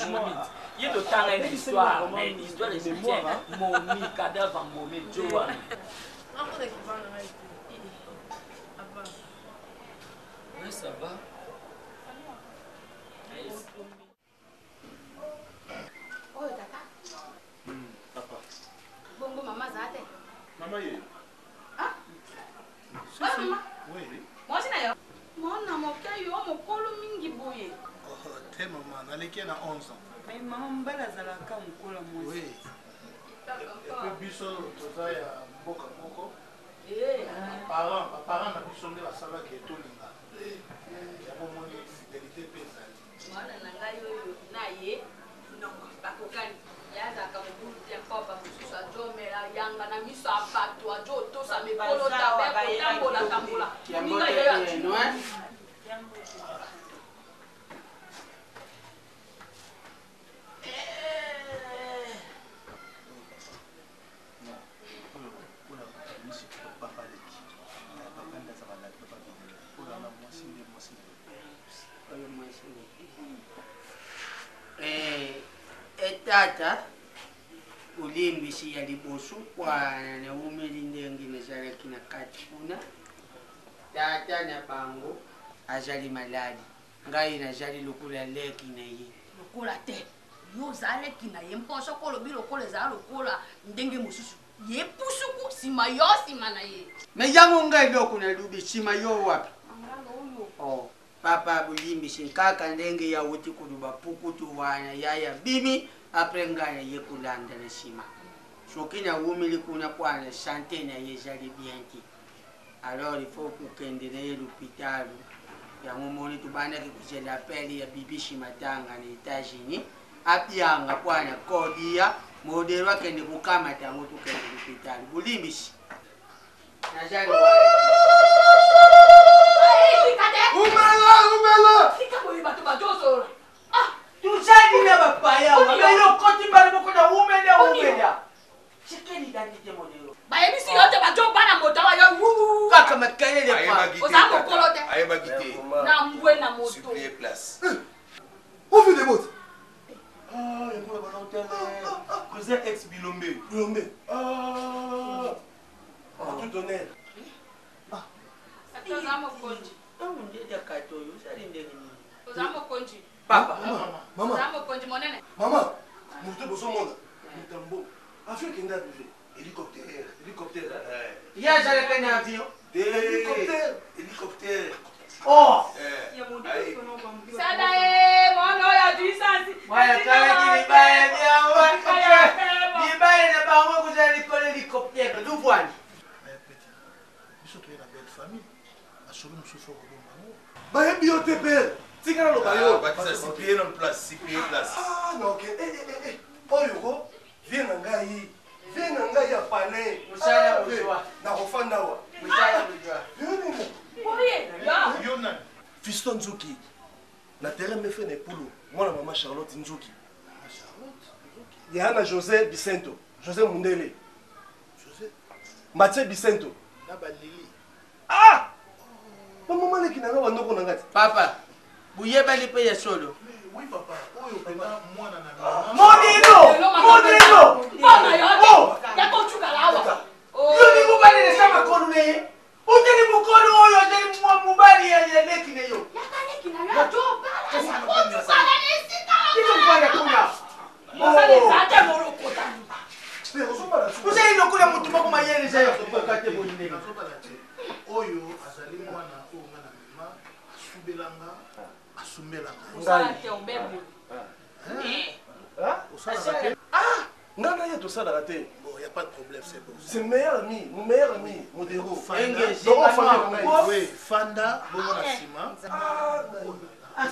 y a le temps et l'histoire, mais l'histoire est mémoire. Momi, Kada Bambo, mais Joa. Oui, ça va. Oh, tata. Papa. Bongo, maman, zate. Maman, yé. Ah? Maman. Oui. Moi aussi d'ailleurs. Moi na mokai yo mokolo mingi boye. Oh, te maman, naleki na 11 ans. Mais maman mbala zalaka mokolo moi. Oui. Et puis biso toza ya mboka moko. Parents na biso nde basalaki etolinga. Ya bomoni fidélité mpe ezali. Mwana na ngai oyo na ye non bakokani yazaka mobulu te papa mosusu ajomela yanga na miso ya bato ajo otosa mikolo tambola moninga yo ya Tata ulimbisi ya liboso kwana na umeli ndenge nazalaki na kati kuna tata na bango azali maladi ngai nazali lokola leki na ye lokola te yo ozaleki na ye mposo kolobi lokola ezala lokola ndenge mosusu ye pusuku nsima yo nsima na ye me yango ngai eloko nalubi nsima yo wapi oh. Papa bulimbisi nkaka ndenge ya wuti kuluba pukutu wana yaya bimi apres ngana ye kulanda na nsima soki na wumili kuna kwana sante na ye ezali bien te alors il faut kokende na ye l'hôpital yango moni tubandaki kozela apele ya bibi shimatanga na États-Unis apianga kwana kodia modelo akende kukamata yango tukende l'hôpital bulimbisi nazali Umela! Sika boyi bato bajozola. Ah, tuzali na bapaya. Umela koti bali mokona umela. Chekeni dandite modelo. Bayebi si yote bajo bana moto wa yo. Kaka makelele pa. Oza mokolo te. Ayeba gite. Na mbwe na moto. Supplier place. Où vient des bottes? Ah, il y a pour la bonne cousin ex Bilombe. Bilombe. Ah. Tout honneur. Tazama konji. Tazama konji. Papa. Maman. Tazama konji monene. Maman. Moto boso mona. Mutambo. Afin qu'il n'a vu. Hélicoptère. Il y a jamais qu'un avion. Hélicoptère. Oh. Sada mono ya duisansi. Waya kale kibaya bia wa. Bibaya na bango kuzali kole hélicoptère. D'où voile. Biso to na belle famille. Asolo musufu ko Bayebi yo te père. Tika lo bayo. Batisa si pied dans place, Ah non, OK. Oyo viens na ngai. Viens na ngai ya pane. Musala mujwa. Na kofanda wa. Musala mujwa. Yona. Fiston Nzuki. Na terrain me fait ne pulu. Moi na maman Charlotte Nzuki. Charlotte Nzuki. Yana José Bicento, José Mundele. José Mathieu Bicento. Ah! Maman qui n'a pas de Papa, vous y avez les pays solo. Oui, papa. Modelo! Non, il y a tout ça dans la tête. Bon, il n'y a pas de problème, c'est bon. C'est mon meilleur ami, Modero. Oui, Fanda, Bomonasima. Il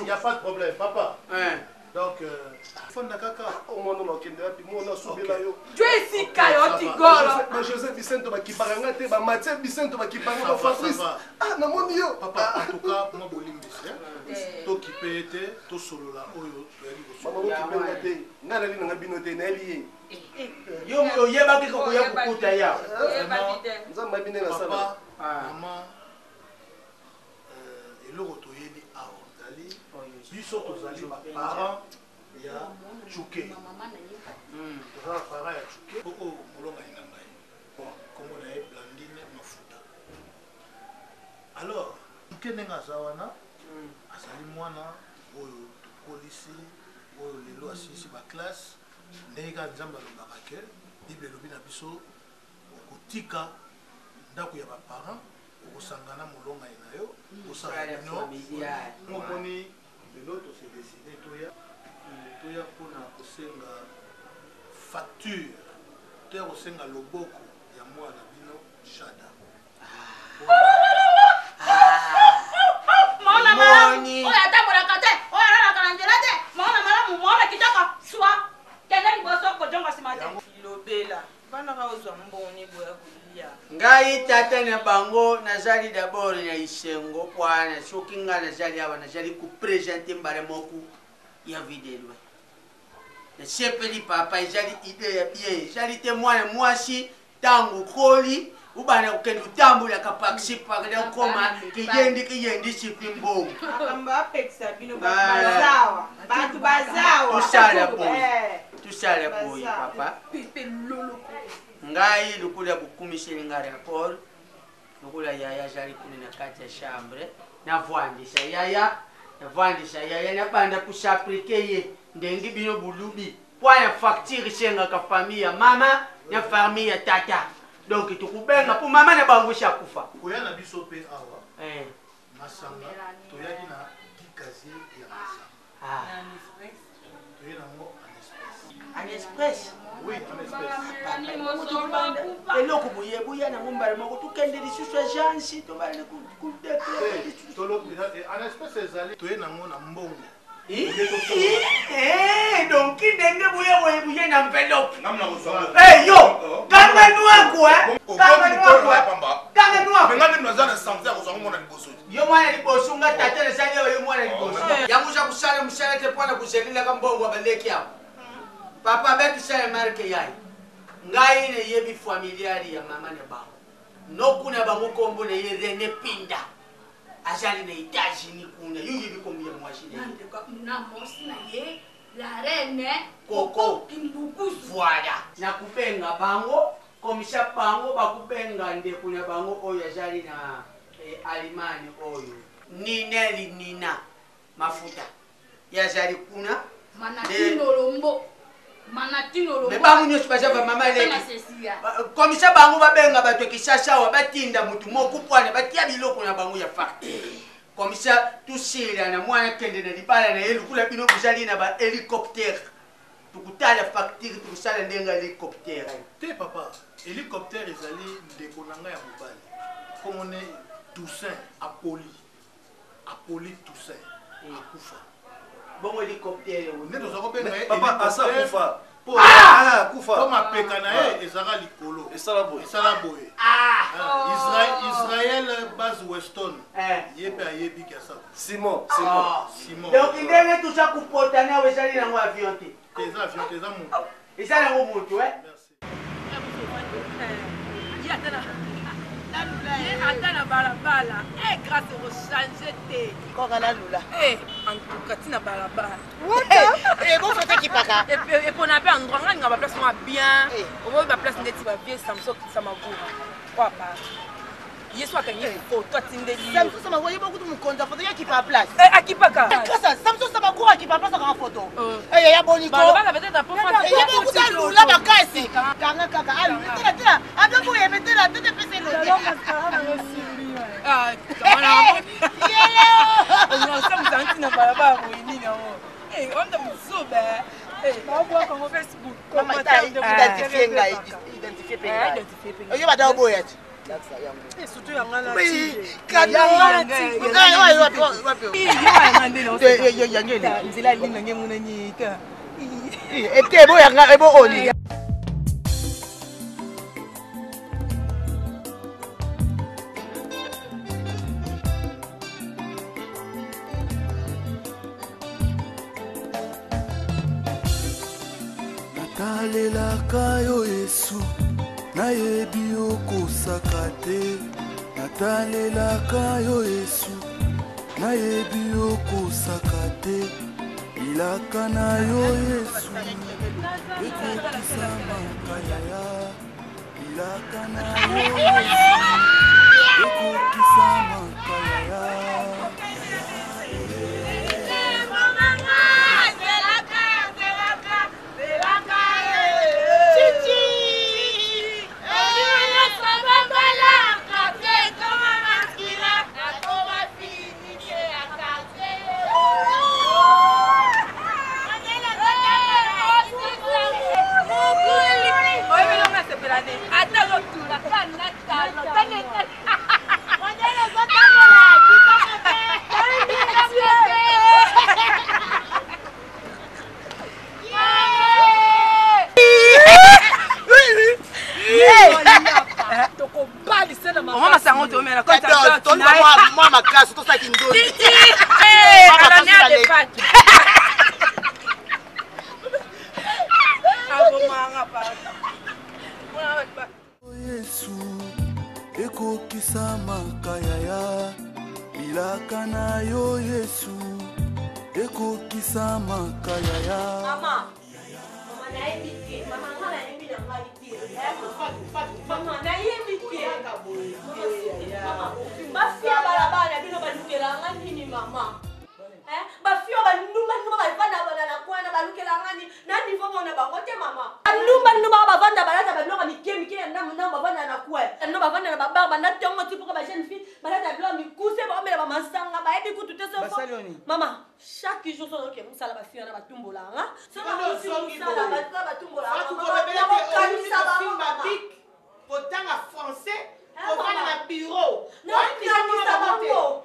n'y a pas de problème, papa. Donc, Fonda Kaka, au moins on a José Bicento qui parle, Mathieu Bicento qui parle, Fabrice. Ah, non, mon Dieu. Papa, en tout cas, moi, je to qui peut être, to solo là, oyo, biso tozali baparent ya Chuke. Tozala parent ya Chuke poko molonga na ngai. Kombo na ye Blandine Mafuta. Alors, Chuke ndenge aza wana azali mwana oyo tokolisi oyo lelo asisi baklasse ndenge kaka Nzambe alobaka ke Bible elobi na biso okotika ndako ya baparent okosangana molonga na yo osala bino omoni lelo tose décidé toya mpona kosenga facture toya kosenga loboko ya mwana bino Shada. Maona malamu oyo atambolaka te oyo alalaka na nzela te maona malamu maona kitaka swa kende liboso kojonga nsima te lobela bana baozwa mboni boya kolia ngai tata na bango nazali d'abord na isengo pwana soki nga nazali awa nazali kupresente mbala moko ya vidéo nasepeli papa ezali ide ya bien ezali te mwana mwasi ntango koli ubana ukende utambulaka pakisipaka nakoma kiyendi sipi mbongo tusala boyi papa ngai lukula bukumiseli nga rapport lukula yaya azali kuni na kati ya chambre navwandisa yaya nabanda kusaplike ye ndenge bino bulubi pwana facture isengaka famille ya mama na famille ya tata donc tukubenga po mama na bango shakufa koya na biso pe awa masanga toyaki na dikazie ya masanga toyena ngo en espèce oui en espèce eloko boyebuya nango mbala moko tukende lisusu agence tobali en espèce ezali toye nango na mbongo donc ndenge buye na enveloppe yo kanga noir yo mwana liboso nga tata nazali awa yo mwana liboso yango uza kusala musala te mpona kuzelilaka mbongo abaleki awo papa betusala marke yayi ngai neyebi familiari ya mama na bango nokuna bango kombo na ye René Pinda azali na États-Unis kuna yoyebi kombo ya mwasi na mosi na ye la reine Coco Kimbukusu voilà nakupenga bango komisa bango bakupenga ndeko na bango oyo azali na alimani oyo Nina Mafuta yazali kuna Manatino Lombo me bango nyonso bazava mama leki komisa bango babenga bato kisasa awa batinda mutu moko pwana batia biloko na bango ya facture komisa tusila na mwana kende na libala na ye lukula bino bozali na ba hélicoptère tukutala facture tukusala ndenga hélicoptère te papa hélicoptère ezali ndeko na ngai ya mobali komone Toussaint Apoli Apollite Toussaint akufa. Bon hélicoptère. Papa asa akufa. Comme apeka na ye ezaka likolo. Esala boye. Israël base Weston. Yepe ayebi kasa. Simon. Donc il est tout ça pour porter na wezali na mo avion te. Tes avions tes amours. Eza na mo moto ata na balabala grâce ochange te koka na lula en tout cas tina balabala bofete kipaka epona mpe endroit ngani nga baplace mwa bien oboyi baplace ndeti bavie samso okitisa mavura kwapa yesu akangi foto atindeli samso samagura ye bokutu mokonzi afoto ye akipa place akipaka samso samagura akipa place akanga foto ya boniko balobala peut-être ye bokutu alula makasi kanga kaka alula tela adoboyeme tela tete pese lodi osamuzantina balabala boyinini yango onda mozobe baobwakango facebook identifie ngai identifie pe ngai oyo bata oboya ti surtout yangana nzela linange munanyika ete eboyanga ebo oli natalelaka yo Yesu nayebi okosaka te natalelaka yo Yesu nayebi okosaka te ilaka na yo Yesu ekokisa makayaya ilaka na yo Yesu ekokisa makayaya moi ma casse tout ça qui me donne Yesu ekokisa makayaya ilaka na yo Yesu ekokisa makayaya mama nayebi te mama nga nayebi na ngai te mama nayebi te bafia balabala bino balukelanga nini mama bafia banumba bavanda balala kwana balukelanga nini na niveau mona bango te mama banumba bavanda balata banoko mike ya ndamu bavanda na kwa no bavanda na babar banda tongo ti pour ba jeune fille balata blanc mikuse baomela bamasanga bayebi kutu te so mama chaque jour so ke musala bafia na batumbolanga so musala batumbolanga potanga français ovanda na bureau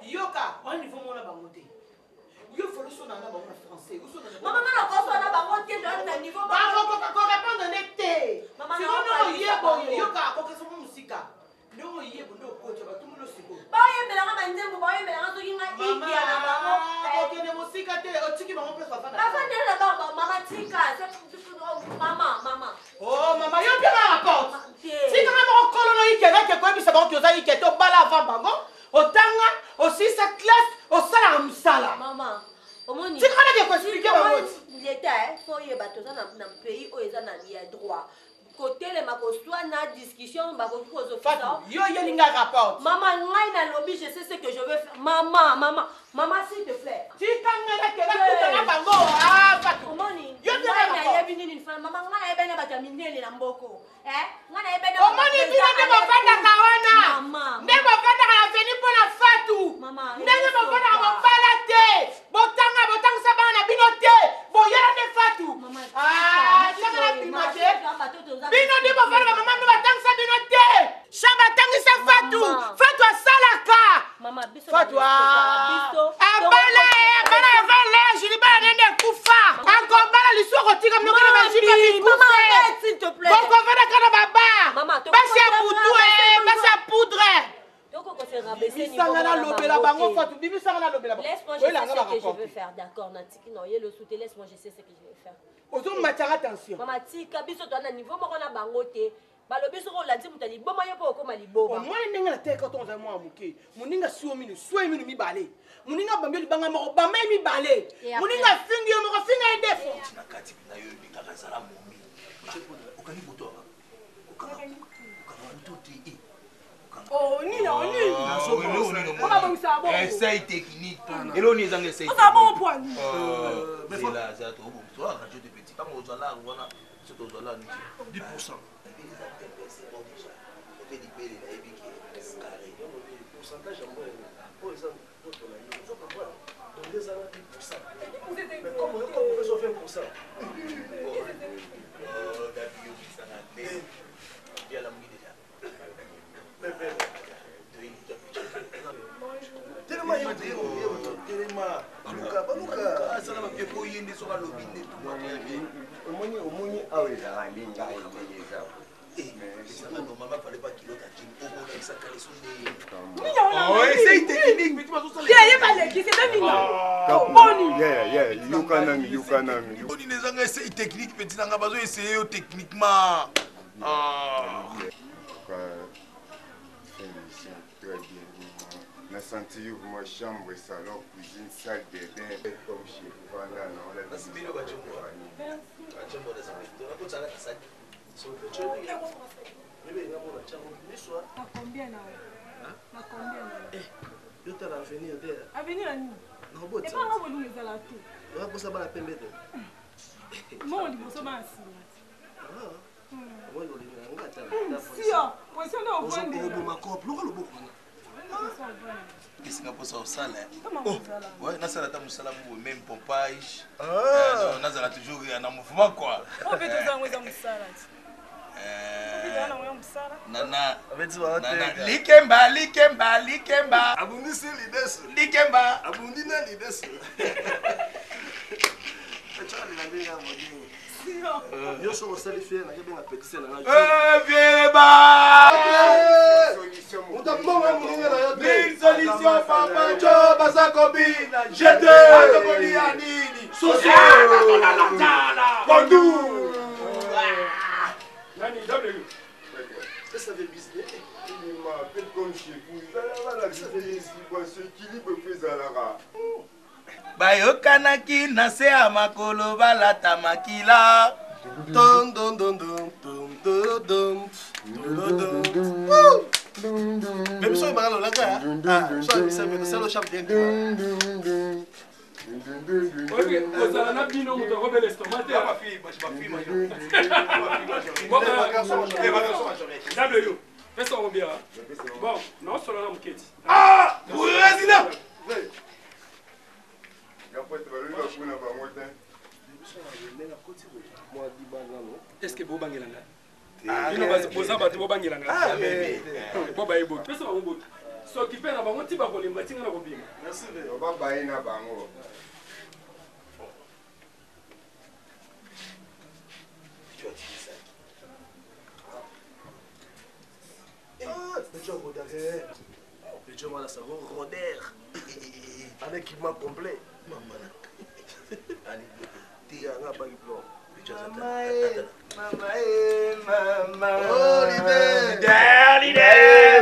yoka au niveau mona bango te yo faut le son na bango na français mama na ko so na bango te na niveau ko répondre nete mama no yebo yoka ko ke so musika no yebo no ko to batumulo siko ba yembela nga banzembo ba yembela nga soki nga india na bango ko ke ne musika te o tiki bango pe bafana bafana na bango mama tika mama oh mama yo bien na rapport tika na bango kolono ikena ke ko bisa bango ki oza ike to bala avant bango otanga osisa classe osala msala mama omoni tika na ke ko expliquer bango l'état faut yeba toza na pays o eza na ya droit kotelema koswa na discussion bakoki kozofisa yo yelinga rapport mama ngai na lobby je sais ce que je veux faire mama s'il te plaît tikanga na ke na bango Fatou omoni yo ngai na yebi nini fana mama ngai na yebi na bato ya minene na mboko ngai na yebi na omoni bino nde bovandaka wana nde bovandaka na veni mpo na Fatou ndenge bovandaka mobala te botangisa bana na bino te boyela nde Fatou tanga na bima te bino nde bovandaka mama nde batangisa bino te cha batangisa Fatou asalaka Fatou Tika mnoka na bajiba bikuse. S'il te plaît. Bon kovana kana baba. Maman, basi ya butu basi ya poudre. Laisse-moi, je sais ce que je veux faire, d'accord. Natiki, non, il le soutien, laisse-moi, je sais ce que je vais faire. Attention. Maman, tika, biso, toi, niveau, moi, on a bangoté. Balobi, on l'a dit, mutali, bon, moi, y'a pas comme alibo. Moi, je n'ai pas de quand on a moi, mouké. Moninga suomini, suomini, mi balé. Moninga bambeli, banga, moro, bamba, mi balé. Moninga fingi, moro, finga, et défaut. Nakati, na yo, bika, kazala, momi. Okani buto, okani buto, ti. Oh, ni non, ni. Essaye technique. Et l'on est en essai. On va bon point. C'est là, c'est à toi. Toi, quand tu es petit, quand on là, voilà, c'est au là, 10%. Pourcentage en moins. Par exemple, dans des années 10%. Mais comment on peut faire 20%? Essaye technique, mais tu vas tout ça. Essaye technique, petit n'a pas besoin d'essayer techniquement. Très bien. On a senti ma chambre, salon, cuisine, salle de bain, comme chez vous. Voilà, non, la Avenir à nous. Et pas on va nous les ala tout. On va poser la pembe. Moi on dit ça va assis. Moi on dit si ah, moi ça non on va ma couple, on va le beaucoup. Qu'est-ce qu'on a posé au salon? Oh, ouais, na sala ta musala mu même pompage. Ah, na sala toujours en mouvement quoi. On fait tout ça moi ça musala. Nana, likemba, likemba, likemba. Abundisi lides. Likemba. Abundina lides. Yo so salifie na ke benga petise na ngaji. Vieba. Utambo muninga na yo. Ni solution papa jo basakobina. Jete. Akoboni ya nini? Soso. Kondu. Nani W. Ça veut business. Il m'appelle comme chez vous. Ce équilibre fait Zalara. Bayokanaki na se ya makolo balata makila. Dum dum dum dum dum dum dum. Même si on parle là, c'est le champion. Ok, vous avez un bino, vous avez l'estomac. Ma fille, W, fais ça bien. Bon, non, c'est là, mon ah, vous résident. Est-ce que vous bangez là? Vous avez bangé là? Ah, mais. Vous avez beau. Fais ça, mon beau. So qui fait là-bas, on t'y va pour les matins à la robine. Merci. On va bailler na bango. Tu as dit ça. Ah, tu as regardé. Tu vois la savon Roder. Un équipement complet. Maman. Allez, tu as un baguette blanc. Maman. Oh, l'idée.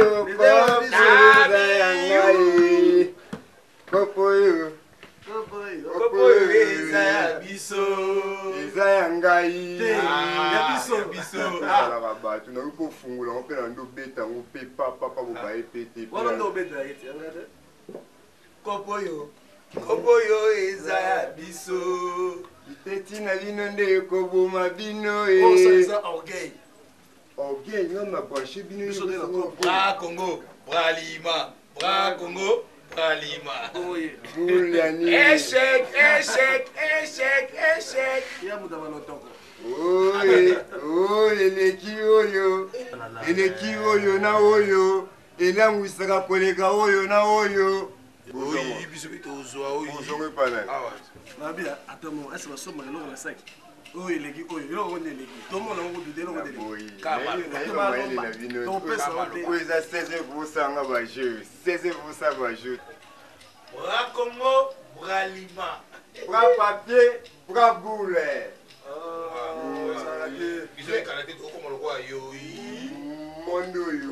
Kopoyo. Kopoyo eza biso. Eza yangai. Ya biso biso. Ah, ba tu na ko fungula on pe na ndo beta on pe papa bo ba epete. Wala ndo beta yeti ngade. Kopoyo. Kopoyo eza biso. Iteti na bino nde ko boma bino e. Oh, ça c'est orgueil. Orgueil non ma branche bino yo. Bra Congo, bra Lima, bra Congo. Palima. Échec, échec, échec, échec. Oh, eleki oyo. Eleki oyo na oyo. Elangwisaka koleka oyo na oyo. Oui, biso bito ozwa oyo. Ozongo pana. Ah ouais. Nabia, attends, est-ce que ça somme le sac? oyo eleki oyo eloko nde eleki tomona ngo dude eloko nde oyo eza 16% bajeu 16% bajeu bras Congo bras Lima bras papier bras boule mondo yo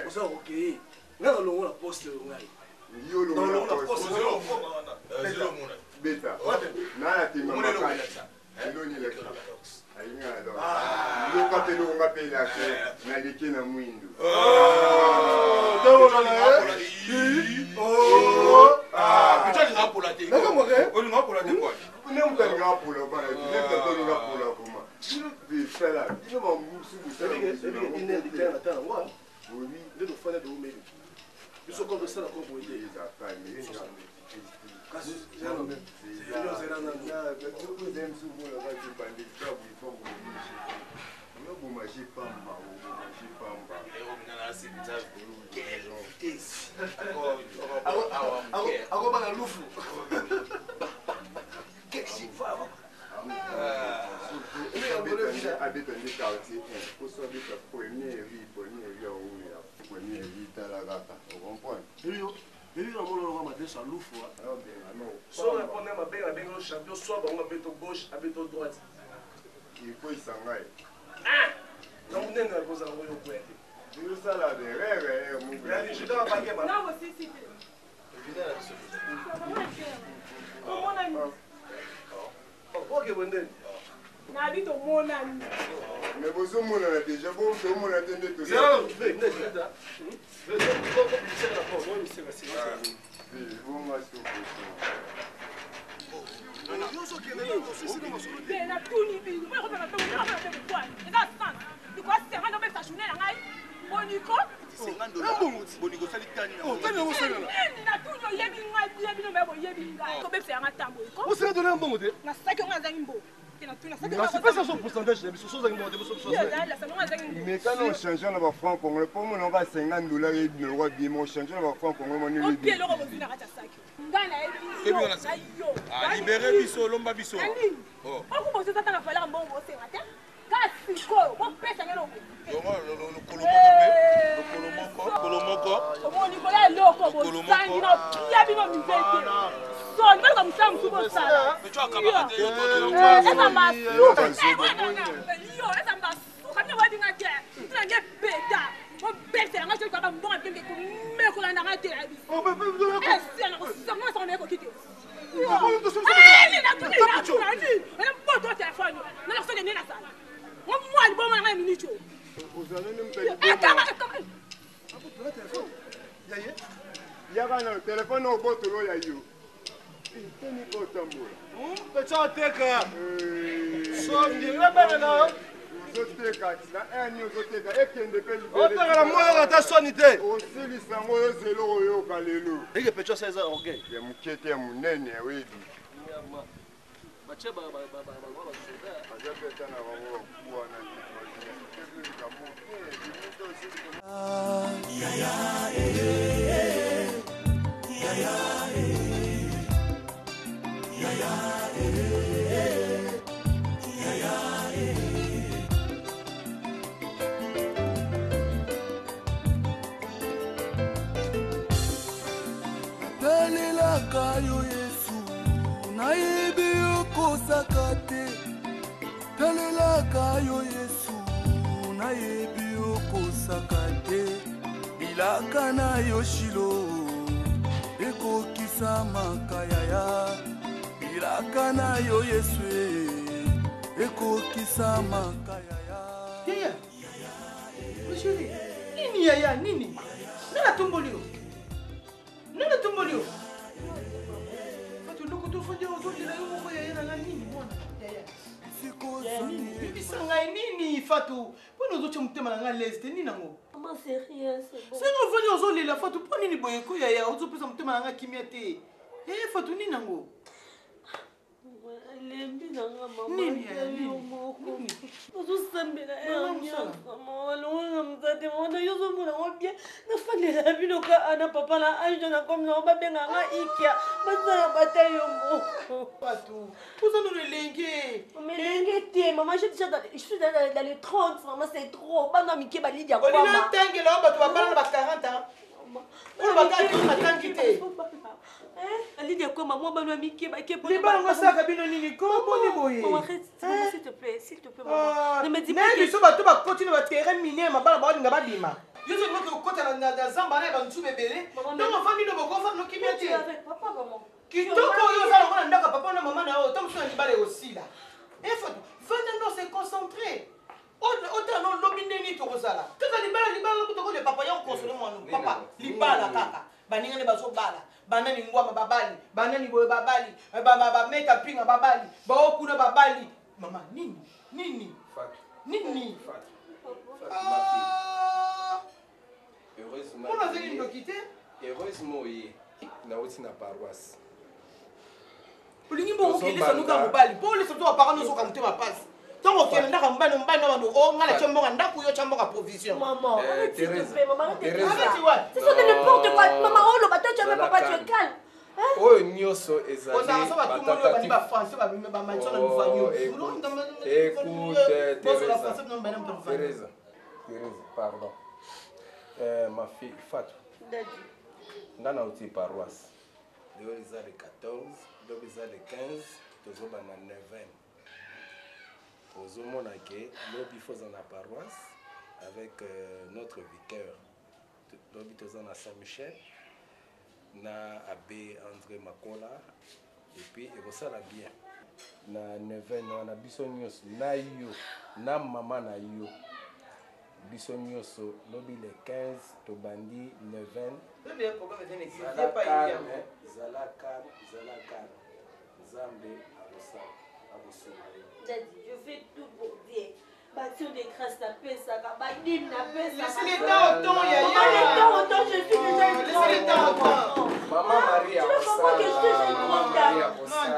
oza okeye nga nalongola poste ngai beta nana tima makasi eloni lekta yoka mpe longa mpe lake naleki na mwindu nemukalingapola bana nemutatolingapola koma fela ino mamusubusa nde tofanda toumeli biso comme tosala ko boye akobana lufu abeta nde quartier 1 poso abeta premier tala kaka okomprendre ebi na mona longa madeso alufu so répondre mabenga benga champion soit bango abeto gauche abeto droite ikoyisa ngai donc ndenge nakozala ngo yo kwete yosala derere oke bondeni nabi tomonani mais bozomonana déjà bomona te nde natuni bino boniko sali tani natuni oyebi ngai bino mbe boyebi ngai kobebisanga ntambo osala dona mbongo te nasaki onga azangi mbo nasipesa so pourcentage na biso sozangi mbongo te mais quand on change na bafranc congolais mpo mona nga 50 dollars ebi na lokwa bie mo change na bafranc congolais moni opi eloko bozwi na kati ya saki ngai nayebi libere biso lomba biso okubosisa tanga falaka mbongo bosenga te kasi koyo bopesa ngelo omonikolo eloko bosangi na okia bino mizete soni balika mosala mosu bosala eza masuka bino boyebinga te tinange beta bobeselanga soki kaka mbonga mpenge komekolandanga te ya biso esiana kosanga sanga nayekoki te mpoto telefone nana soki nde nasala omwali bomona ngai minitio yaka na telefone obotolo ya yo teni kotambola peca teka sondilebenena ozoteka na eni ozoteka ekende mpe otekala moyoka ata soni te osilisango oyo zelo oyoka lelo eke peca sa eza orgueil ya moke te ya monene oyebi batie aza peta na bango bakuwana talelaka yo yesu nayebi okosaka te talelaka yo yesu nayebi okosaka te bilaka na yo shilo ekokisa makayaya bilaka na yo yesu ekokisa makayaya nini yaya nini nana tombolio fatuloko tofandi ozondela yo moko yaya nanga nini mwana bibisa ngai nini fatu mpona ozotya motema na ngai lese te nini nango senga ofandi ozolela fatu mpo nini boye ko yaya ozopesa motema na ngai kimia te fatu nini nango lembi nanga mama ozosambela nyonso mama walonganga mzate mwana yo ozomona ngo bien. Na fande la bino ka ana papa na anje na comme na babenga nga ikia. Basa bataille yo. Patou. Vous en avez lingué. Mais lingué té, maman je suis dans les 30, maman c'est trop. Bana miki ba lidia quoi. On est là tangue là, ba tu vas parler de 40 ans. On va pas dire ma tangue té. Lidia quoi maman ba no miki ba ke pour. Les balles ça ka bino nini ko boni boye. Maman s'il te plaît, maman. Ne me dis pas que tu vas continuer à terrain miner ma balle ba nga ba bima. Yo sais que kota na zamba na ba ntu bebele. Donc enfant bino boko fa no kimiati. Avec papa maman. Kitoko yo za ngona ndaka papa na maman na o tom so libale aussi là. Il faut venez se concentrer. Autant non lobine ni to kozala. Kaka libala ko le papa ya console moi no papa libala kaka. Baninga ne bazo bala. Banani ngwa babali, banani boye babali. Ba meka pinga babali. Ba okuna babali. Maman nini? Nini? Heureusement. On a venu nous quitter. Heureusement, oui. Na aussi na paroisse. Ulingi bongo kelisa nuka mobali. Po le soto apara no soka mutema passe. Tango kena ndaka mbano mbano bando o ngala chambonga ndaku yo chambonga provision. Maman, Thérèse. C'est ça de n'importe quoi. Maman, oh le bateau tu as papa tu es calme. Oh nyoso ezali. On ça va tout le monde va dire français va même ba mancho na mvanyo. Écoute Thérèse. Thérèse, pardon. Ma fille Fatou. Nana outi paroisse. Dehors ils ont les 14, dehors ils ont les 15, tous ont na 9. Aux hommes qui lobby faisant la paroisse avec notre vicaire. Lobby faisant à Saint-Michel, na abbé André Makola et puis et ça la bien. Na 9 na bisonyos na yo na maman na yo. Bisonyos lobby les 15 to bandi 9. Zalakan Zambe Abosa. Daddy, je fais tout pour dire. Bâtir des grâces, la paix, ça va. Badim, la paix, ça va. Laissez les temps au temps, Yaya. Les temps au temps, je suis déjà une grande. Laissez les temps au temps. Maman Marie Tu veux comprendre que je suis déjà une grande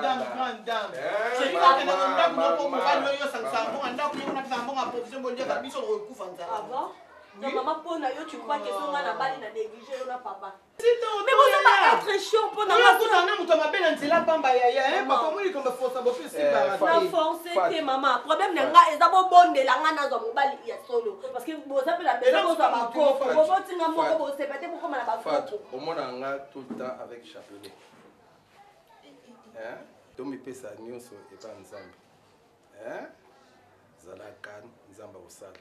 dame. Grande dame. Je dis que nous avons pour faire le yo sansambo, on a pris une sansambo en provision pour dire que nous sommes recouvre en ça. Ah bon? Non, maman, pour Nayo, tu crois que son gars n'a pas négligé le papa. Mais vous allez être chaud pour Nayo. Maman, problème n'est pas et d'abord bon de la gana dans mon bal il y a solo parce que vous appelez la maison dans ma cour. Vous voulez un mot vous c'est peut-être pourquoi on a pas fait. Au moins on a tout le temps avec chapelet. Hein? Donc il peut ça nyonso et pas ensemble. Hein? Zalakan nzamba osala.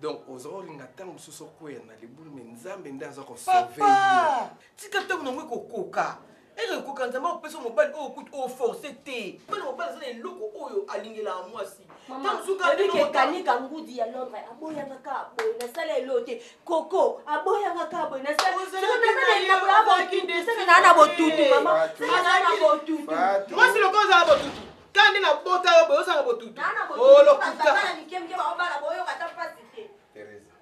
Donc aux autres on attend sous ce coin na libulu mais nzambe ndaza ko sauver. Papa, tika to no ngwe kokoka. Ere kokoka nzamba opesa mobali o kut o forcer te. Bana mobali zana eloko oyo alingela mwasi. Tanzuka bino kanika ngudi ya Londres aboya ngaka boy na sala elote koko aboya ngaka boy na sala na bula botutu sala na botutu mama sala na botutu moi c'est le cause à botutu kandi na bota boyo sala botutu oh lo kuta na nikemke ba obala boyo kata pasite Thérèse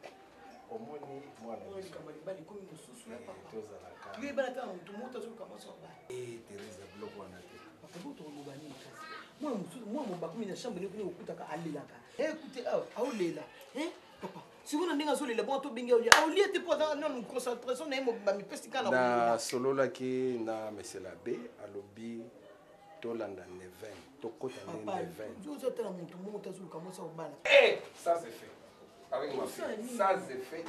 omoni mwana kamali bali komi mususu ya papa tozalaka lui bana ta mutu muta zo kama so ba Thérèse bloc wana te papa to ngubani kasi moi mususu moi mo bakumi na chambre ni kuni ukutaka alilaka écoutez aolela papa si vous n'avez pas de bon to binga olia olia te pendant non concentration na mo ba mi pesika na solo la ki na monsieur l'abbé alobi tolanda 9 tokota 9 vous êtes un mutu muta zo kama so bana ça c'est fait avec ma fille ça c'est fait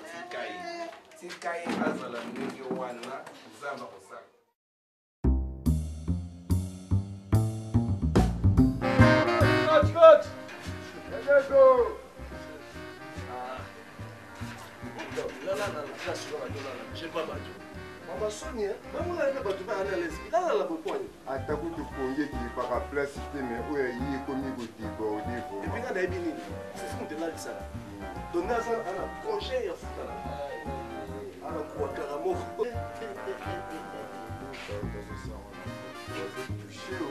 tikai azala ndenge wana zamba kosala coach let's go j'ai pas battu. Maman Sonia, maman n'a pas battu à l'aise. Là, la poigne. Attends, tu peux qui par place, mais où est il comme il dit bon, il faut. Et puis quand elle est venue, c'est ce qu'on te l'a dit ça. Donc là, ça, elle a projet à foutre là. Elle a quoi carrément. Touché au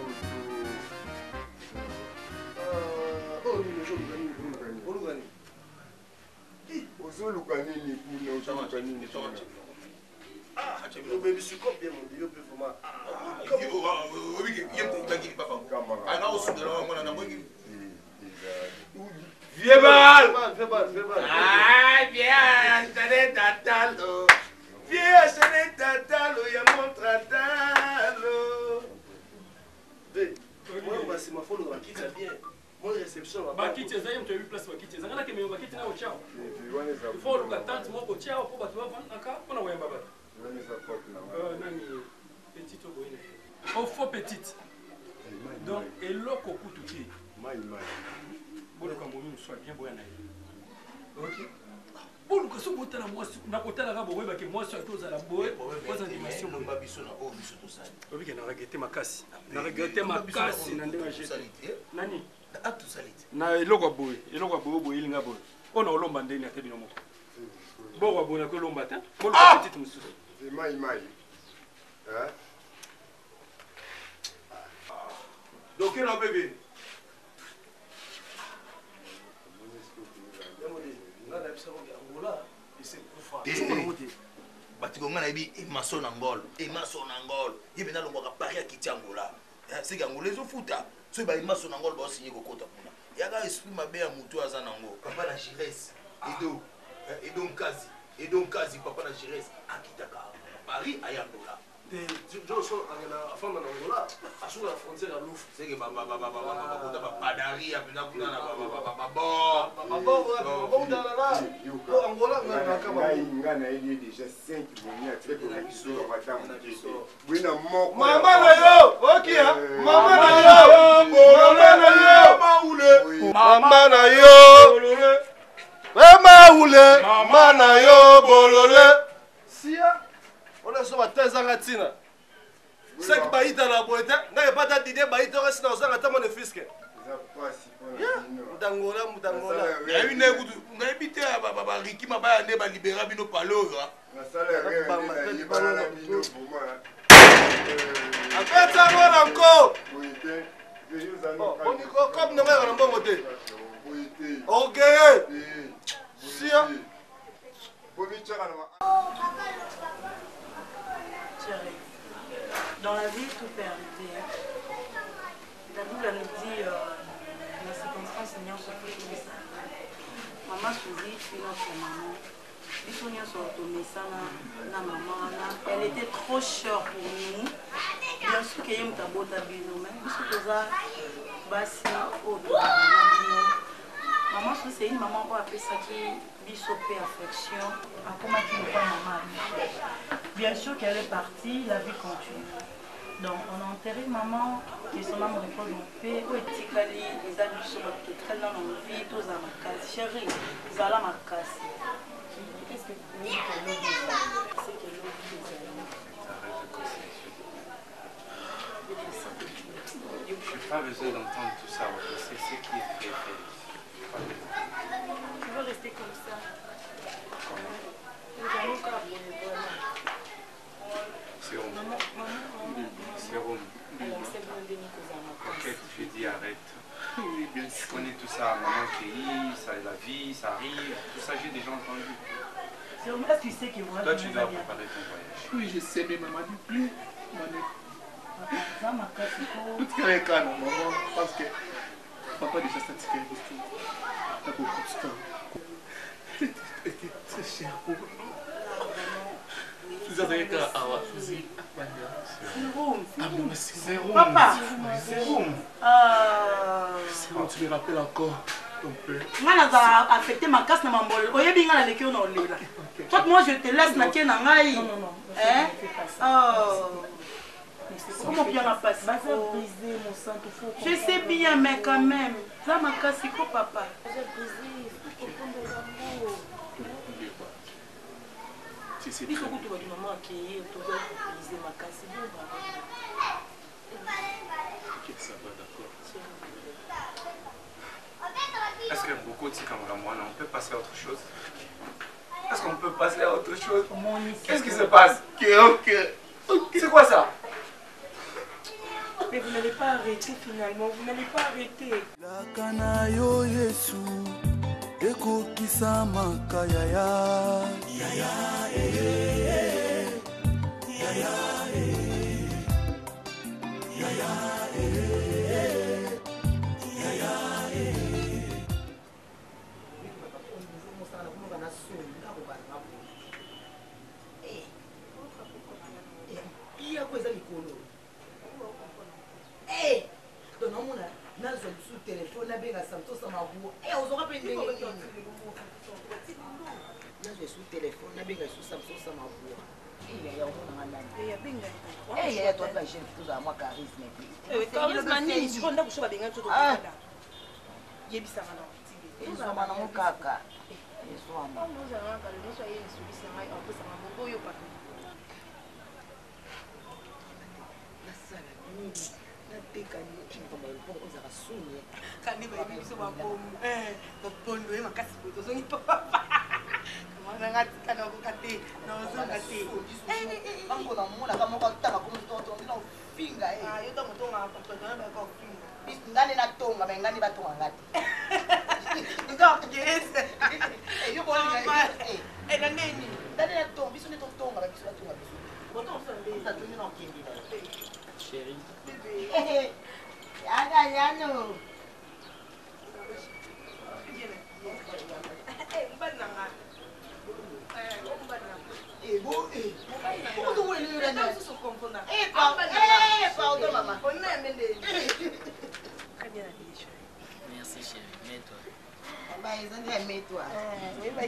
oh, le jour où gagné. Ozoluka nini kuna ozoluka nini ah le bébé se coupe bien mon dieu peut vraiment Viens mal. Ah, viens, acheter ta talo. Viens acheter ta talo, y'a mon tratalo. Moi, c'est ma faute, on va quitter bien. Moi, réception, on va bakiti ezali moto yebi place bakiti ezanga nakemeo bakiti na otyao ifo oluka tante moko tyao mpo bato bavandaka mpona koyamba bato nani petite oboyina ofo petite donc eloko kutu te boluka momi mosu abien boya na ye boluka soki otala mwasi nakotalaka boyebake mwasi ake ozala boye oza dimension obike na regrete makasi na regrete makasi na ndenge jete nani na eloko boye boye elinga boye mpona olomba ndeni ate bino moko bokwa boye nako olomba te boluka petite mosusu donc na bebe batiko nga na yebi emaso na ngolo ye bena longwaka pari ya kiti angola seki angola ezofuta soki baemaso na ngolo baosinye kokota kuna yaka esprit mabe ya mutu aza nango papa na gires edo nkazi papa na gires akitaka pari ayangola Johnson a femme en Angola, à sur la frontière à Louvre. C'est que Padari a venu à Angola, déjà 5 on est sur la thèse en latine. C'est que Baïta la boîte, n'a pas d'idée, Baïta reste dans un attament de fisc. Mutangola. Il y a une écoute, on a évité à Riki Mabaya Neba libéra Bino Palo. Après ça, on encore. On y croit comme nous avons un bon côté. Ok. Si. Dans la vie, tout peut arriver. La Bible nous dit, dans la circonstance, Seigneur, ce que tu veux. Maman Suzy, tu es notre maman. Elle était trop chère pour nous. Bien sûr qu'elle est tabota bino, mais puisque tu as bassi au maman Suzy, c'est une maman qui a appelé ça qui bisopé affection. Comment tu ne pas maman? Bien sûr qu'elle est partie, la vie continue. Donc on a enterré maman, que son âme repose en paix. Où est-il qu'elle est? Les amis sont très dans nos vies, tous à ma casse. Chérie, ils allent à ma casse. Qu'est-ce que tu veux dire? C'est que l'eau Je n'ai pas besoin d'entendre tout ça, c'est ce qui est fait. Tu veux rester comme ça? C'est Rome. C'est Rome. Ok, je dis arrête. Je connais tout ça, maman qui ça, la vie, ça arrive, tout ça j'ai déjà entendu. Est-ce que tu sais que moi, toi tu dois préparer ton voyage. Oui, je sais, mais maman dit plus. Ça m'a cassé. Tout est calme, maman, parce que papa déjà fatigué de tout. Il y a beaucoup de temps. C'était très cher pour nous. C'est Rome. Papa, c'est Rome. C'est Rome, tu me rappelles encore ton père. Moi, j'ai affecté ma casse dans ma bol. Oye, bien, on a les on est là. Moi, je te laisse na ken ngai. Non, hein? Oh. Comment bien la passe? Briser mon sang, je sais bien, mais quand même. Ça m'a cassé quoi, papa? J'ai brisé. Il faut comprendre l'amour. Il faut que tu vas maman accueillir, tu vas briser ma casse. Ok, ça va, d'accord. Est-ce que beaucoup de ces camarades, on peut passer à autre chose? Est-ce qu'on peut passer à autre chose? Qu'est-ce qui se passe? C'est quoi ça? Mais vous n'allez pas arrêter finalement, vous n'allez pas arrêter. Lakana yo Yesu, eko kisama kayaya. Yaya, yaya, yaya. Eh, on aura pas une dingue. Là, je suis au téléphone, là, je suis Samsung, ça m'a vu. Il y a un monde il y a toi, j'ai tout à moi, charisme. Charisme, ni, je connais que je vais bien tout. Il y a bien ça, non. Il y a un kaka. Il y a un ngani natonga bengani batonga ngati ngakugese yo bolinga ena neni ndani natonga biso ne totonga biso natonga biso botonga ça tuni na kindi na chérie yaga yano mbananga Pourquoi tu voulais lui rendre? Pardon, maman. Merci chérie, mets-toi. Bah, ils ont dit mets-toi. Oui, bah,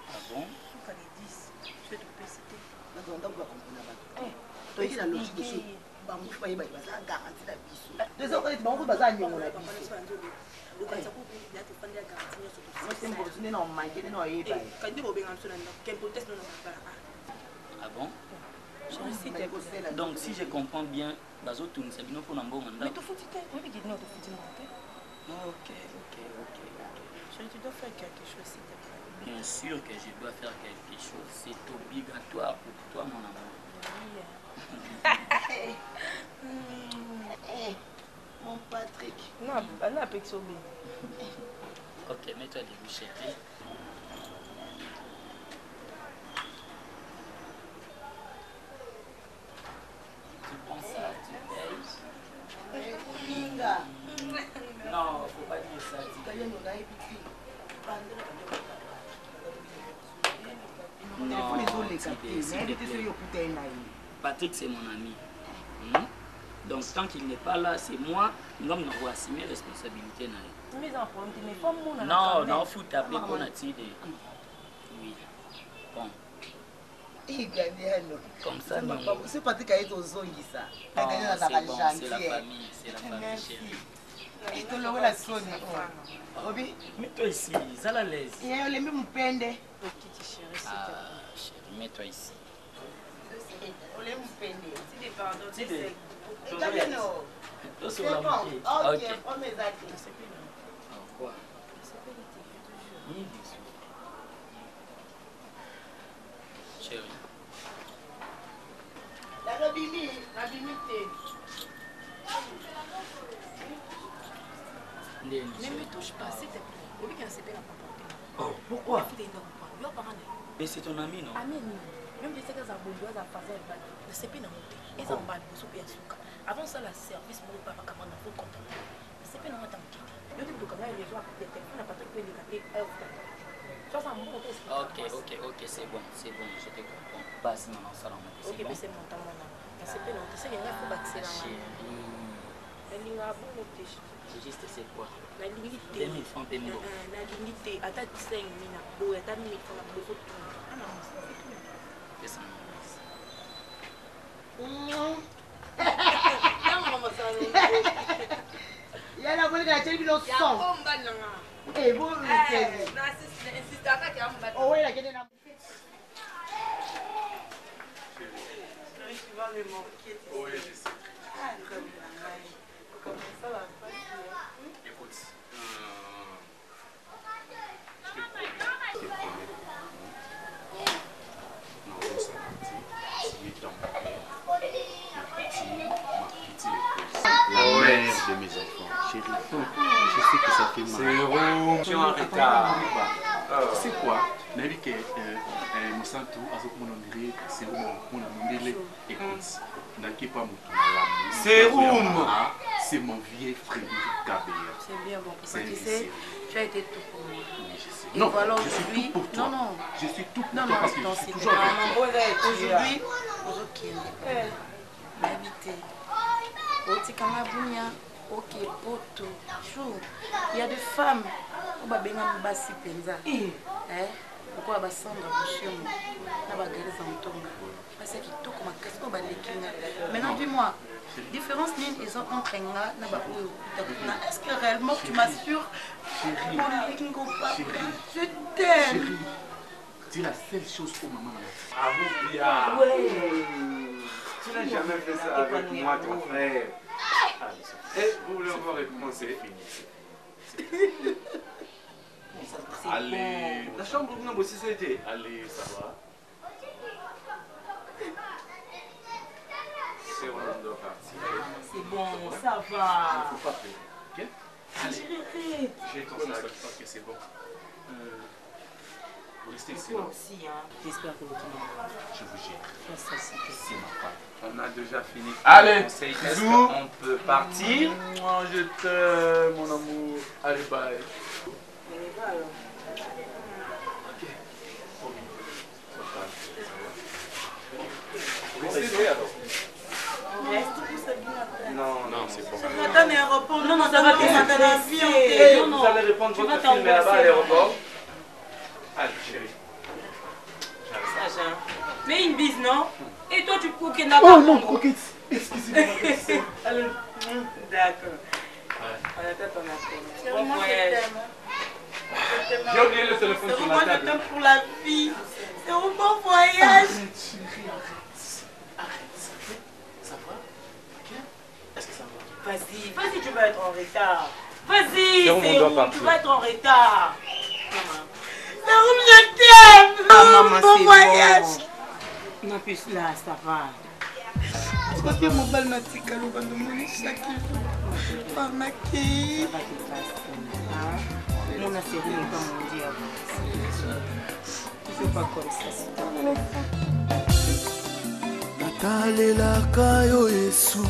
Ah bon? La logique de ce bambou, il va garantir la biso. Deux ans, il va bazar nyongo la biso. Ah bon? Donc si je comprends bien, bazo tourne c'est bien pour n'ambonga. Mais tu fous tite, on dit non, tu fous tite. Ok. Tu dois faire quelque chose s'il te plaît. Bien sûr que je dois faire quelque chose. C'est obligatoire pour toi, mon amour. Mon Patrick. Non, elle a pas que Ok, mets-toi debout, chérie. Tu prends ça, tu payes. Non, faut pas dire ça. Patrick, c'est mon ami. Donc, tant qu'il n'est pas là, c'est moi. Nous devons assumer mes responsabilités. Non, non, faut taper pour notre idée. Oui. Bon. Comme ça, non. C'est Patrick qui a été aux zones, ça. C'est la famille, chérie. Et tu l'auras la sonne. Mets-toi ici, ça la laisse. Il y a le même pende. Ah, chérie, mets-toi ici. On l'aime pende. Si des pardons, C'est c'est bon. C'est bon. Ok, on met ça. Quoi? Chérie. La bimite. Ne me touche pas, s'il te plaît. Oui, qu'il y a un CP là. Oh, pourquoi? Yo, Mais c'est ton ami, non? Ami, même des séquelles à Boulou, à Fazel, le CP n'a monté. Ils ont mal, ils ont bien souka. Avant ça, la service, mon papa, comment on a fait content. Le CP n'a pas monté. Je dis que quand il y a les gens qui étaient, on n'a pas trouvé les gâtés. Ok, c'est bon, je te comprends. Passe maintenant, ça dans mon ok, mais c'est mon temps, le CP n'a monté. C'est qu'il y a un peu d'accès là. C'est juste c'est quoi? La limite. 2000 francs, 2000 euros. La limite, à ta 5 000, à ta 1000 francs, il faut tout. Ah non, C'est ça. Il y a la volée de la télé, le son. Eh, bon, oh, oui, la gueule est Oui, je sais. Écoute, je te promets. Non, on s'est parti. Tu es ton père, ma petite épouse, la mère de mes enfants. Chérie, je sais que ça fait mal. C'est bon. Tu es en retard. Tu sais quoi? Nabi que Moussantou a ce qu'on dirait c'est mon mondele. Écoute, n'inquiète pas mon C'est c'est mon vieux frère Kabea. C'est bien bon. Tu sais, tu as été tout pour moi. Non, voilà, je suis tout pour toi. Non. Je suis tout pour Non, toi non, parce que non, je suis c'est toujours avec toi. Aujourd'hui, habité. Otikanga bunya, ok, poto, chou. Il y a des femmes qui ont basi penza. Pourquoi basandra bouchon, na bagareza mutonga. Parce que tout comme qu'est-ce qu'on va l'équina. Maintenant dis-moi, différence nini ils ont entre nga na ba oyo. Est-ce que réellement tu m'assures? Chérie, je t'aime. Chérie, dis la seule chose pour maman. Ah vous bien. Ouais. Tu n'as jamais fait ça avec moi, ton frère. Et vous voulez encore recommencer? Allez. La chambre où nous aussi c'était. Allez, ça va. C'est bon, on doit partir. C'est bon, ça va. Il ne faut pas pleurer. Ok? Allez. J'ai ton sac. Ok, c'est bon. Vous restez ici. Moi aussi, hein. J'espère que vous Je vous jure. C'est ma femme. On a déjà fini. Allez, Est-ce qu'on peut partir? Moi, je t'aime, mon amour. Allez, bye. On y va alors. Ok. Vous restez alors? On reste tout ça bien. Non, c'est bon. Attends, aéroport. Non, ça va descendre l'avion. Vous allez répondre votre film là-bas à l'aéroport? Allez, chérie. Sacha, mais une bise, non? Et toi, tu peux qu'il n'a pas. Oh non, coquette. Excusez-moi. Allez. D'accord. On attend ton appel. Bon voyage. J'ai oublié le téléphone sur la table. C'est moi, pour la vie. C'est un bon voyage. Arrête. Ça va? Ok? Est-ce que ça va? Vas-y, tu vas être en retard. Vas-y, c'est où tu vas être en retard. Maman, je t'aime. Maman, bon c'est voyage. Bon. Non, plus là, ça va. Parce que mon bal m'a dit que l'on va nous mourir chaque jour. Mamaki. Ça va te passer. Mon série n'est pas mondiale. Tu ne fais pas comme ça, c'est natalelaka yo Yesu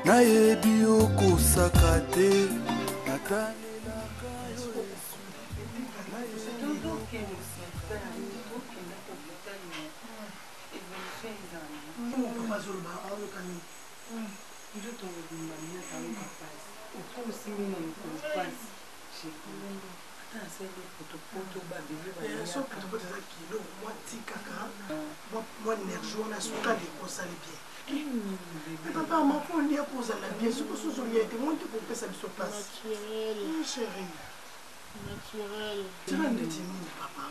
nayebi okosaka te natalelaka yo Yesu moi énergie on a suka lekosali bien mais papa mafo ndia kozala bien soko sozolia ete moi nde kopesa biso place chéri tira ndeti nini papa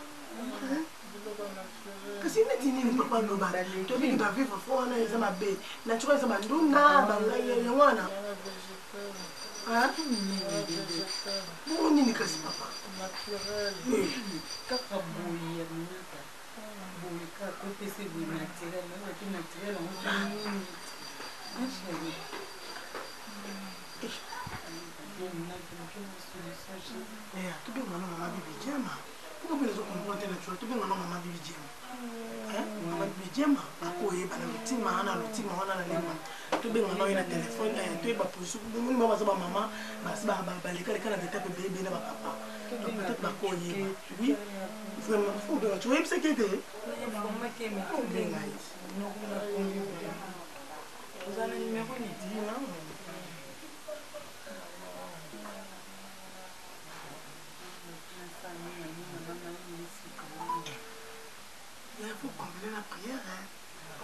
kasi neti nini papa loba tobiki bavivre fo wana eza mabe natura eza banduna bangai yango wana bongo nini kasi papa kaka boye ya minata boye kaka opesi boye naturel oyoki naturel yango chéri tobenga na mama bibi jema okobela ezokomprendre te naturel tobenga na mama bibi jema mama bibi jema akoyeba na lotima wana na lemba tobenga na oyo na telefone toyeba position moni mama baza bamama basi balekaleka na betape bebe na bapapa peut-être bakoyeba oui vraiment faut bien tu oyebisa ke te obenga ozana numéro neti il faut combiner la prière.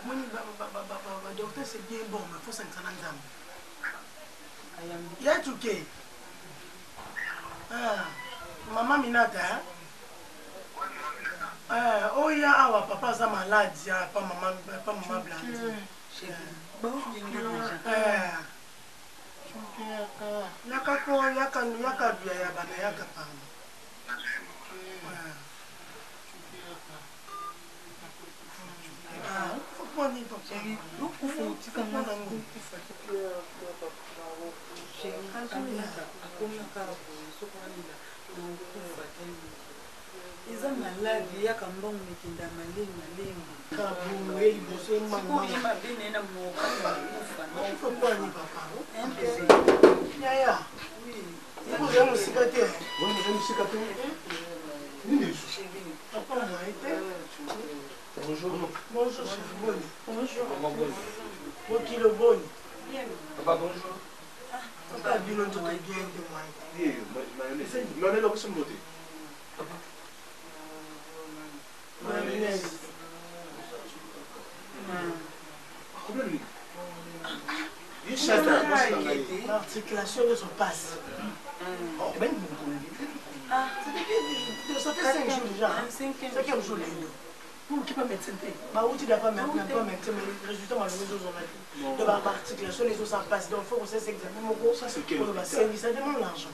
Le docteur c'est bien bon, mais il faut s'entendre ensemble. Il y a tout qui. Maman Minata. Oh, il y a papa ça malade, pas maman blanche. eza maladi yaka mbongo mekenda malengi Yaya. Vous avez un cicatrice. Oui, vous avez un cicatrice. Bonjour. Bonjour, chef. Bonjour. Bonjour. Bon kilo bon. Papa, bonjour. Papa, bino nzoto bien de moi. Mayonnaise. Mayonnaise, là, vous êtes beauté. Mayonnaise. L'articulation de son passe. Ça fait 5 jours déjà. 5e jour. Pour qui pas médecin. Bah où tu dois pas mettre, mais le résultat malheureusement on a dit. De l'articulation les os ça passe. Donc il faut qu'on sait examen mon gros. Ça c'est quel service, ça demande l'argent.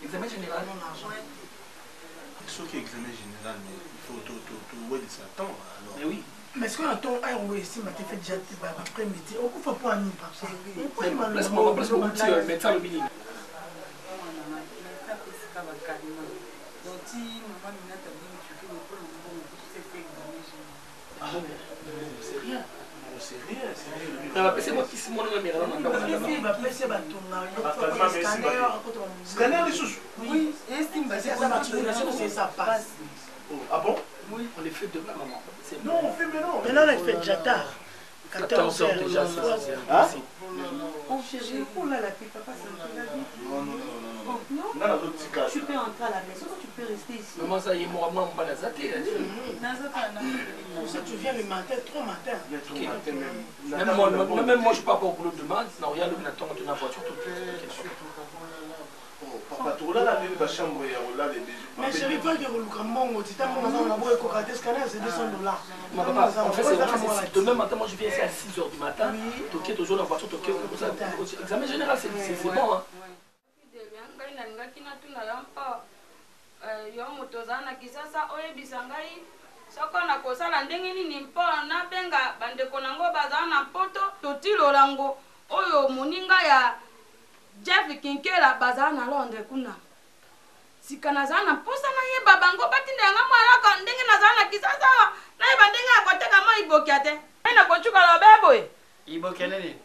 Examen général non l'argent. Ce qui est examen général, mais il faut tout de ça temps alors. Mais oui. Mais est-ce qu'on attend un ou ici, m'a fait déjà après-midi? On ne peut pas nous par ça. Laisse-moi médecin le mini. C'est moi qui suis mon ami. Scanner les sous. Oui, c'est ça passe. Ah bon? Oui, on les fait demain, maman. Non, on fait maintenant. Maintenant, on fait déjà tard. 14 heures déjà. Hein? On chérit pour là, la fille, papa, c'est un peu la vie. Non. Tu peux entrer à la maison, tu peux rester ici. Maman, ça y est, moi, on va la zater. Pour ça, tu viens le matin, trop matin. Même moi, je ne pars pas au boulot demain. Non, regarde, on attend dans la voiture. Papa, tu regardes la chambre et on les mais je ne vais pas dire au Lukambo, tu t'as mon enfant, on a cocaté scanner, c'est $200. Papa, en fait, c'est demain matin, moi je viens ici à 6 h du matin. Tu es toujours dans la voiture, tu es comme ça. L'examen général, c'est bon. Hein. Yo moto oza na kisasa oyebisa ngai soko na kosala ndenge nini mpo nabenga bandeko nango bazala na poto totilola ngo oyo moninga ya Jeff Kinkela bazala na Londres kuna sika nazala na mposa nayeba bango batinda yanga mwalaka ndenge nazala na kisasa nayeba ndenge akoteka ma ibokia te ngai nakocuka lobeboye ibokia nini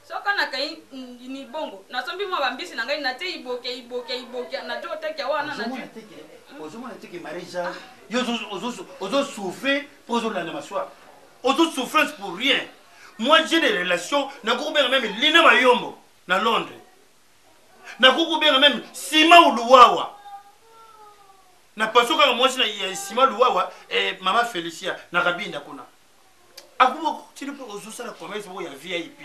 soka na kai ni bongo nasombi mwa bambisi na ngai nate ibokia na jo teke wana na ozomona teke Marisa yo ozo souffrir pour ozolanda maswa ozo souffrance pour rien. Moi j'ai des relations na kokubera même Lina Mayombo na Londres na kokubera même Sima Uluwawa na pasoka moi na Sima Uluwawa et maman Felicia na Rabinda kuna akubo tu peux ozosala commerce bo ya VIP.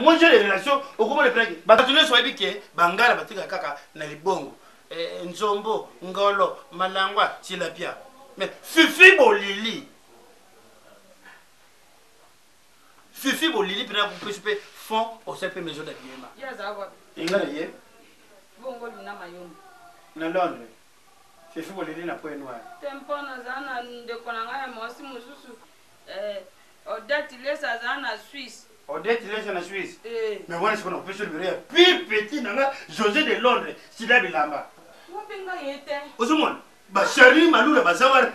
Moi j'ai des relations au comment les plaques batatuné soit biké bangala batika kaka na libongo nzombo ngolo malangwa tilapia mais Fifi Bolili pena pour participer fond au CP maison d'habillement ingana ye bongo Lina Mayombo na Londres Fifi Bolili na point noir tempo na zana ndeko na ngai mosi mususu Odette lesa zana Suisse Odette lesa na Suisse mais voilà ce qu'on a fait sur le bureau puis petit nanga José de Londres sida bilamba mo benga yete ozomona ba Charlie Malula bazawara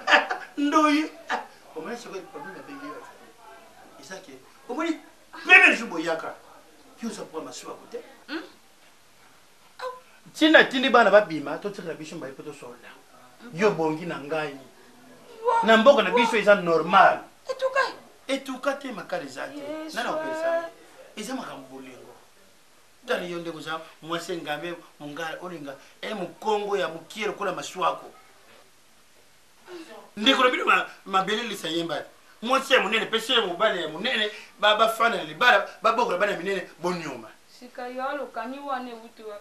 ndoyi comment c'est que le problème avec lui isaki omoni premier jour boyaka yo ça pour maswa côté tina tindi bana babima to tsira biso mbaye poto sola yo bongi na ngai na mboka na biso eza normal etuka te makale zate nana opesa eza makambo bolingo tani yonde kuza mwase ngambe mungala olinga mukongo ya mukiro kola maswako ndiko bino mabele lisayemba mwase munene pese mubale ya munene baba fana libala baboko bana minene bonyoma sika yalo kaniwa ne butuwa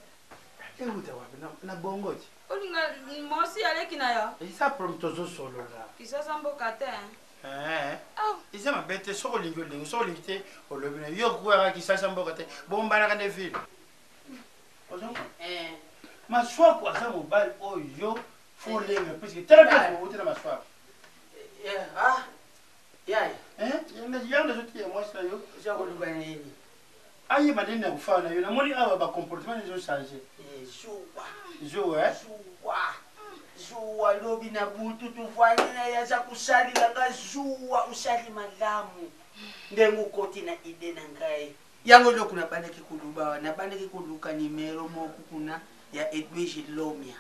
uta wapi na bongoji olinga mosi aleki na ya isa promptozo solo la kisasa mboka te isa mabete soko lingyo lingo soko lingite olobina yo kuwa kisasa mboka te bombana ka devile ozongo maswako asa mobile oyo folenga parce que tellement pour utela maswako yanga zote ya mwasi na yo jakolungana nini ayi madeni ya kufana yo namoni awa ba comportement les ont changé zuwa lobi na butu tufanyina yaza kusalila nga zuwa usali malamu ndengu koti na ide na ngai yango loku na bandeki kulubawa na bandeki kuluka nimero moku kuna ya Edwige Lomia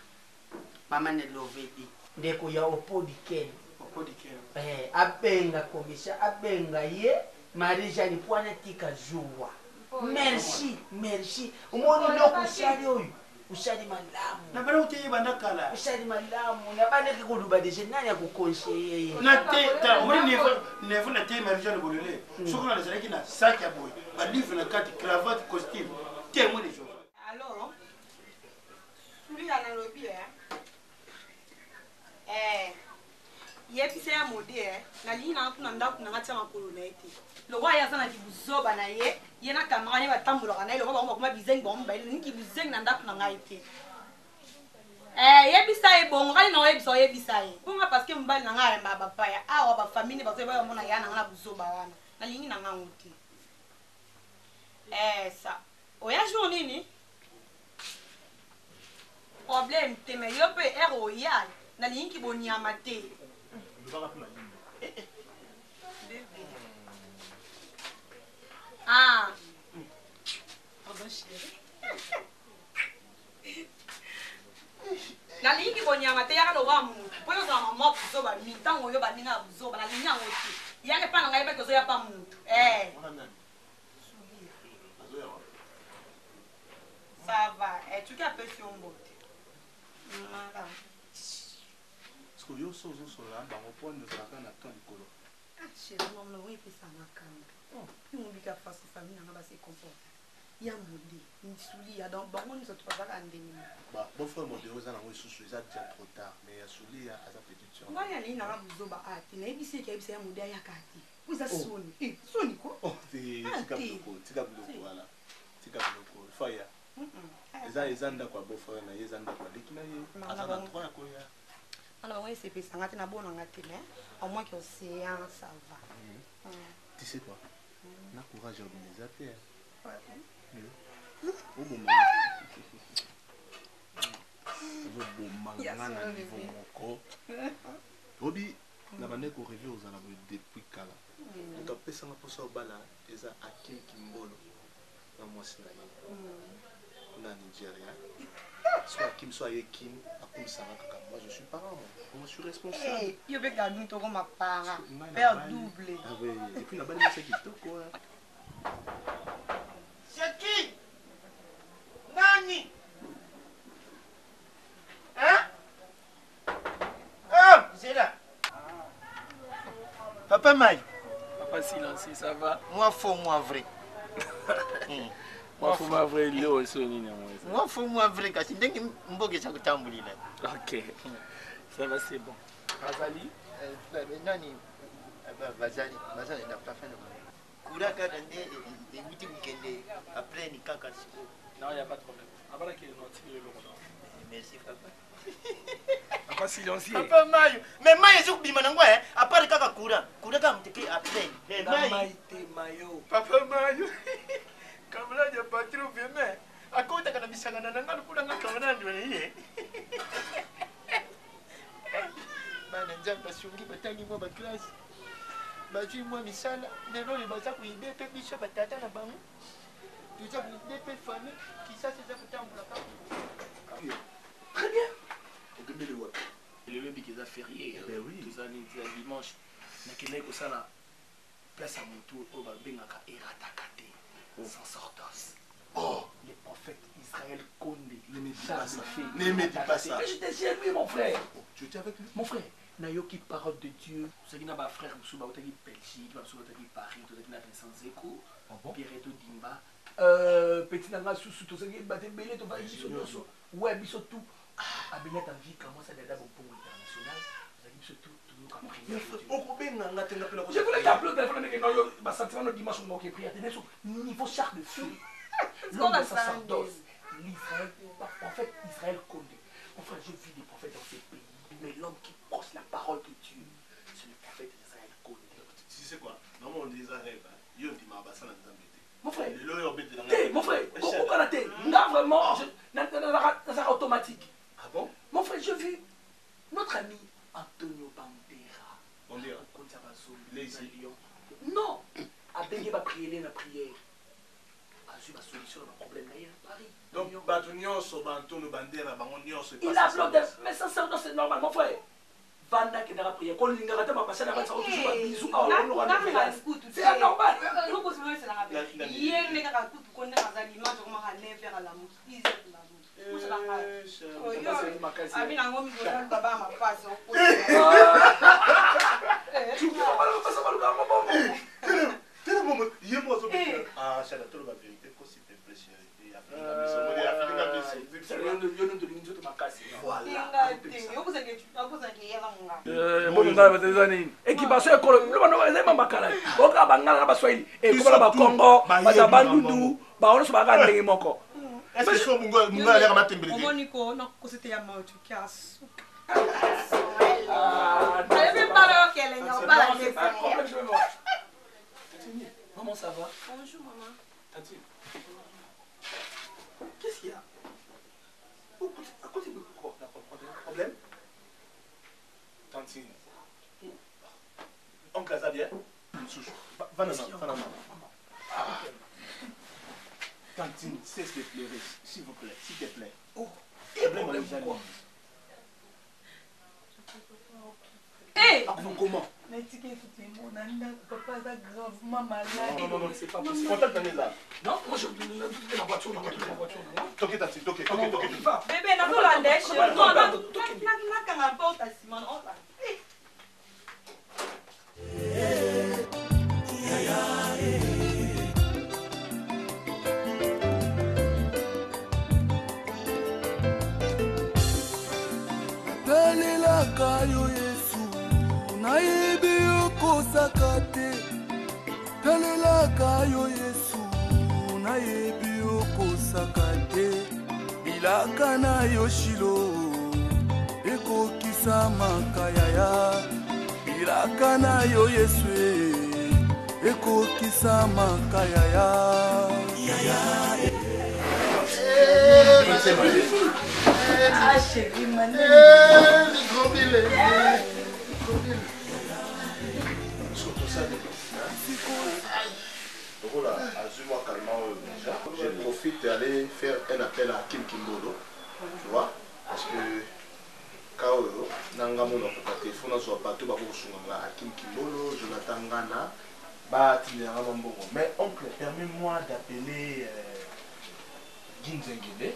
mama ne lovedi ndeko ya Opodiken abenga komisa abenga ye Marija ni pwana tika joua merci umoni loko ushali oyu ushali malamu na bana uti banda kala ushali malamu na bana kikuluba deje nani akukonseye na te ta umoni nevo na te Marija le bolele sokona le zalaki na sac ya boy ba livre na kati cravate costume te mo les jours alors suri ana lobi yepise ya mode na lina kuna ndaku na ngati makolo na ete lokwa ya sana kibuzoba na ye na kamera ne batambola na ile lokwa ba kuma bizeng ba mba ile nki bizeng na ndaku na ngai ete yebisa e bongo kali na yebisa yebisa e bonga parce que mbali na ngai ba papa ya awa ba famille ba ba mona ya na ngana buzoba wana na lingi na ngango te ça oya journée ni problème te me yo pe royal na lingi bonyama te ah pardon chérie na lingi bonyama te yaka lowa mu po yo za mama buzo ba mi tango yo ba ninga buzo ba na linya ngoti yake pa na ngai ba kozo ya pa mu ça va tu qui appelles sur mbote Parce que yo sozo sola bango po nzaka na to likolo. Chérie, non non oui pesa makanga. Puis on bika face famille na ba se comporte. Ya modi, nisuli ya donc bango ni soto bazaka ndeni. Bah bon frère modi oza na ngo susu eza déjà trop tard mais ya suli ya aza petite sœur. Ngani ali na buzo ba ati na ebisi ke ebisi ya modi ya kati. Kuza soni. Soni ko? Oh, tika bloko wala. Tika bloko. Fire. Eza ndako bo frère na eza ndako leki na ye. Aza na 3 ya koya. Alors oui, c'est pesant, on a bon en matinée, au moins que l'océan ça va. Tu sais quoi? On a courage à organiser. Au moment Obi, la manière qu'on revient aux Arabes depuis Kala. On a fait ça pour ça au bala, ils ont acquis Kimbolo dans mon Sinaï. On a Nigeria. Soit Kim, soit Kim, comme ça, moi je suis parent, moi je suis responsable. Il y a un peu de ma part, père doublé. Ah oui, et puis la balle c'est qui te quoi? C'est qui? Nani? Hein? Oh, c'est là. Papa Maï. Papa silencieux, ça va? Moi faux, moi vrai. Moi, faut m'avouer Léo et Sony. Moi, faut m'avouer que si je suis un peu de ok, ça va, c'est bon. Bazali? Nani? Bazali n'a pas fait le mal. Kouraka Dande et Mouti Mukende après Nikaka. Non, il n'y a pas de problème. Après qu'il est merci, papa. Papa silencieux. Papa Mayo. Mais Mayo est sur Bimanangwa, à part le Kaka Koura. Kouraka Muteke après. Mayo. Papa Mayo. Comme là, il n'y a pas trop de mais à côté de la mission, on a un peu de camarade. Je classe. Moi, Missal, mais non, il va s'appuyer des pépiches, patata, la banque. Tu as des familles qui ça, c'est ça que tu as très bien. Le web qui est férié. Ben oui. Tout ça, dimanche. Mais qu'il est ça là. Place à mon tour, on va bien à Eratakate. Sans sortos. Oh, les prophètes Israël Condé. Ne me dis pas ça. Ne me dis pas ça. Mais j'étais chez lui, mon frère. Tu étais avec lui? Mon frère. Nayoki parole de Dieu. C'est qui n'a pas frère, vous avez dit Belgique, vous avez dit Paris, vous avez dit Vincent Zeko, Pierretto Dimba, Petit Nanga Soussou, vous avez dit Batembele, vous avez dit ouais, mais surtout, à Benet en vie, comment ça d'être au Congo international, vous avez dit surtout, tout le monde. Je voulais t'appeler au téléphone, mais non, il va sentir le dimanche, on va prier, niveau char de feu. L'homme de sacerdoce, l'Israël, en fait, Israël Condé. Mon frère, j'ai vu des prophètes dans ces pays. Mais l'homme qui porte la parole de Dieu, c'est le prophète d'Israël Condé. Tu sais quoi? Normalement, on dit Israël, il y a un petit mabassa dans les embêtés. Mon frère, mon frère, là vraiment, c'est automatique. Ah bon? Mon frère, j'ai vu notre ami Antonio Bandera. Bandera? Il est ici. Non, à Bégué va prier la prière. A su la solution à problème là, à Paris. Donc, bato nyonso, bantono, bandera, bango nyonso. Il a applaudi, mais sincèrement, c'est normal, mon frère. Vanda qui n'a pas prié. Quand l'ingénieur a passé la toujours un bisou. C'est anormal. Équipation école, le bano est même bakala. Oka bangala baswahili. Et comme la Congo, batabandu, baono so bakala ndenge moko. Est-ce que so mungo munga ya matembele? Omoniko na kosete ya mautu kias. Maman, ça va? Bonjour, maman. Tati. Qu'est-ce qu'il y a? À côté de quoi? Problème? Tantine. Oncle Xavier? Vanessa. Tantine, cesse de pleurer, s'il vous plaît, s'il te plaît. Oh, problème quoi? Hé! Comment? Mais tu sais, mon papa est gravement malade. Non, c'est pas possible. Contacte Vanessa. Non, moi je vais la voiture. Toquez, Tati, toquez. Bébé, n'a pas la dèche. Non, n'a pas au Simon. Talelaka yo Yesu, nayebi okosaka te. Talelaka yo Yesu, nayebi okosaka te. Bilaka na yo Shilo, ekokisa makayaya. Bilaka na yo Yesu, ekokisa makayaya. Ah chérie, mané. Voilà, azuma calmement déjà. Je profite d'aller faire un appel à Kim Kimbolo. Tu vois? Parce que quand Nangamon a fait téléphone, on soit pas tout à Kim Kimbolo, Jonathan Gana, mais oncle, permets-moi d'appeler Ginzengele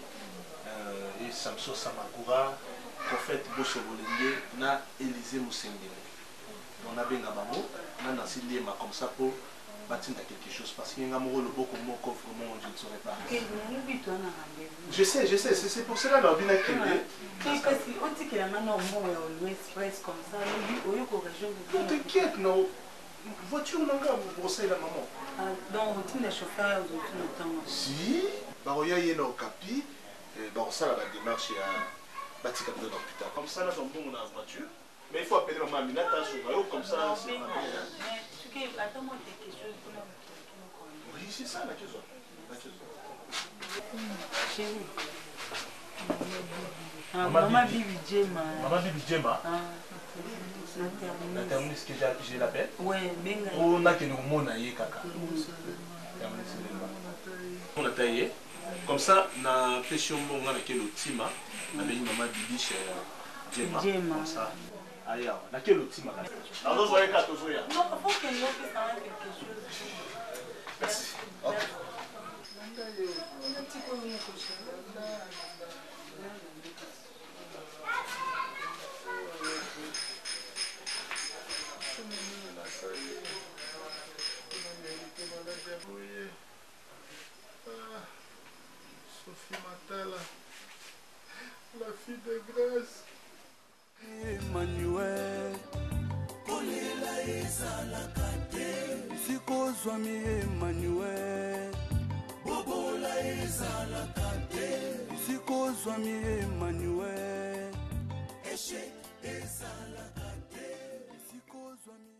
et Samso Samakura, prophète Bosso Bolenge, na Élisée Moussengele. On a bien Gabamo, on a Nancy Lema comme ça pour bâtir quelque chose. Parce qu'il y a un mot, le beau comme mot, vraiment, je ne saurais pas. Je sais, c'est pour cela qu'on a bien accueilli. Parce qu'on dit qu'il y a un mot express comme ça, non, t'inquiète, non. Voiture, non, vous brossez la maman. Donc, on dit les chauffeurs, on dit le temps. Si, Baroya y est au capi, ça la démarche à bâtir comme l'hôpital. Comme ça, là, on peut dans la voiture. Mais il faut appeler la mamie, comme ça, c'est pas bien. Attends-moi quelque chose. Oui, c'est ça, la chose. Chérie. Maman Bibi Djema. Maman Bibi Djema. La terminus que j'ai l'appel. Oui, bien. On a que nous mon aïe kaka. On a taillé. Comme ça, na pêchons mon avec le tima, avec maman Bibi chez Djema. Comme ça. Aïe, na quel le tima. Alors vous voyez quatre jours. Non, il faut que nous fassions quelque chose. Merci. Sophie Matala, la fille de grâce. Emmanuel, kolela ezalaka te. Sikozwami Emmanuel, bobola ezalaka te. Sikozwami Emmanuel, échec ezalaka te. Sikozwami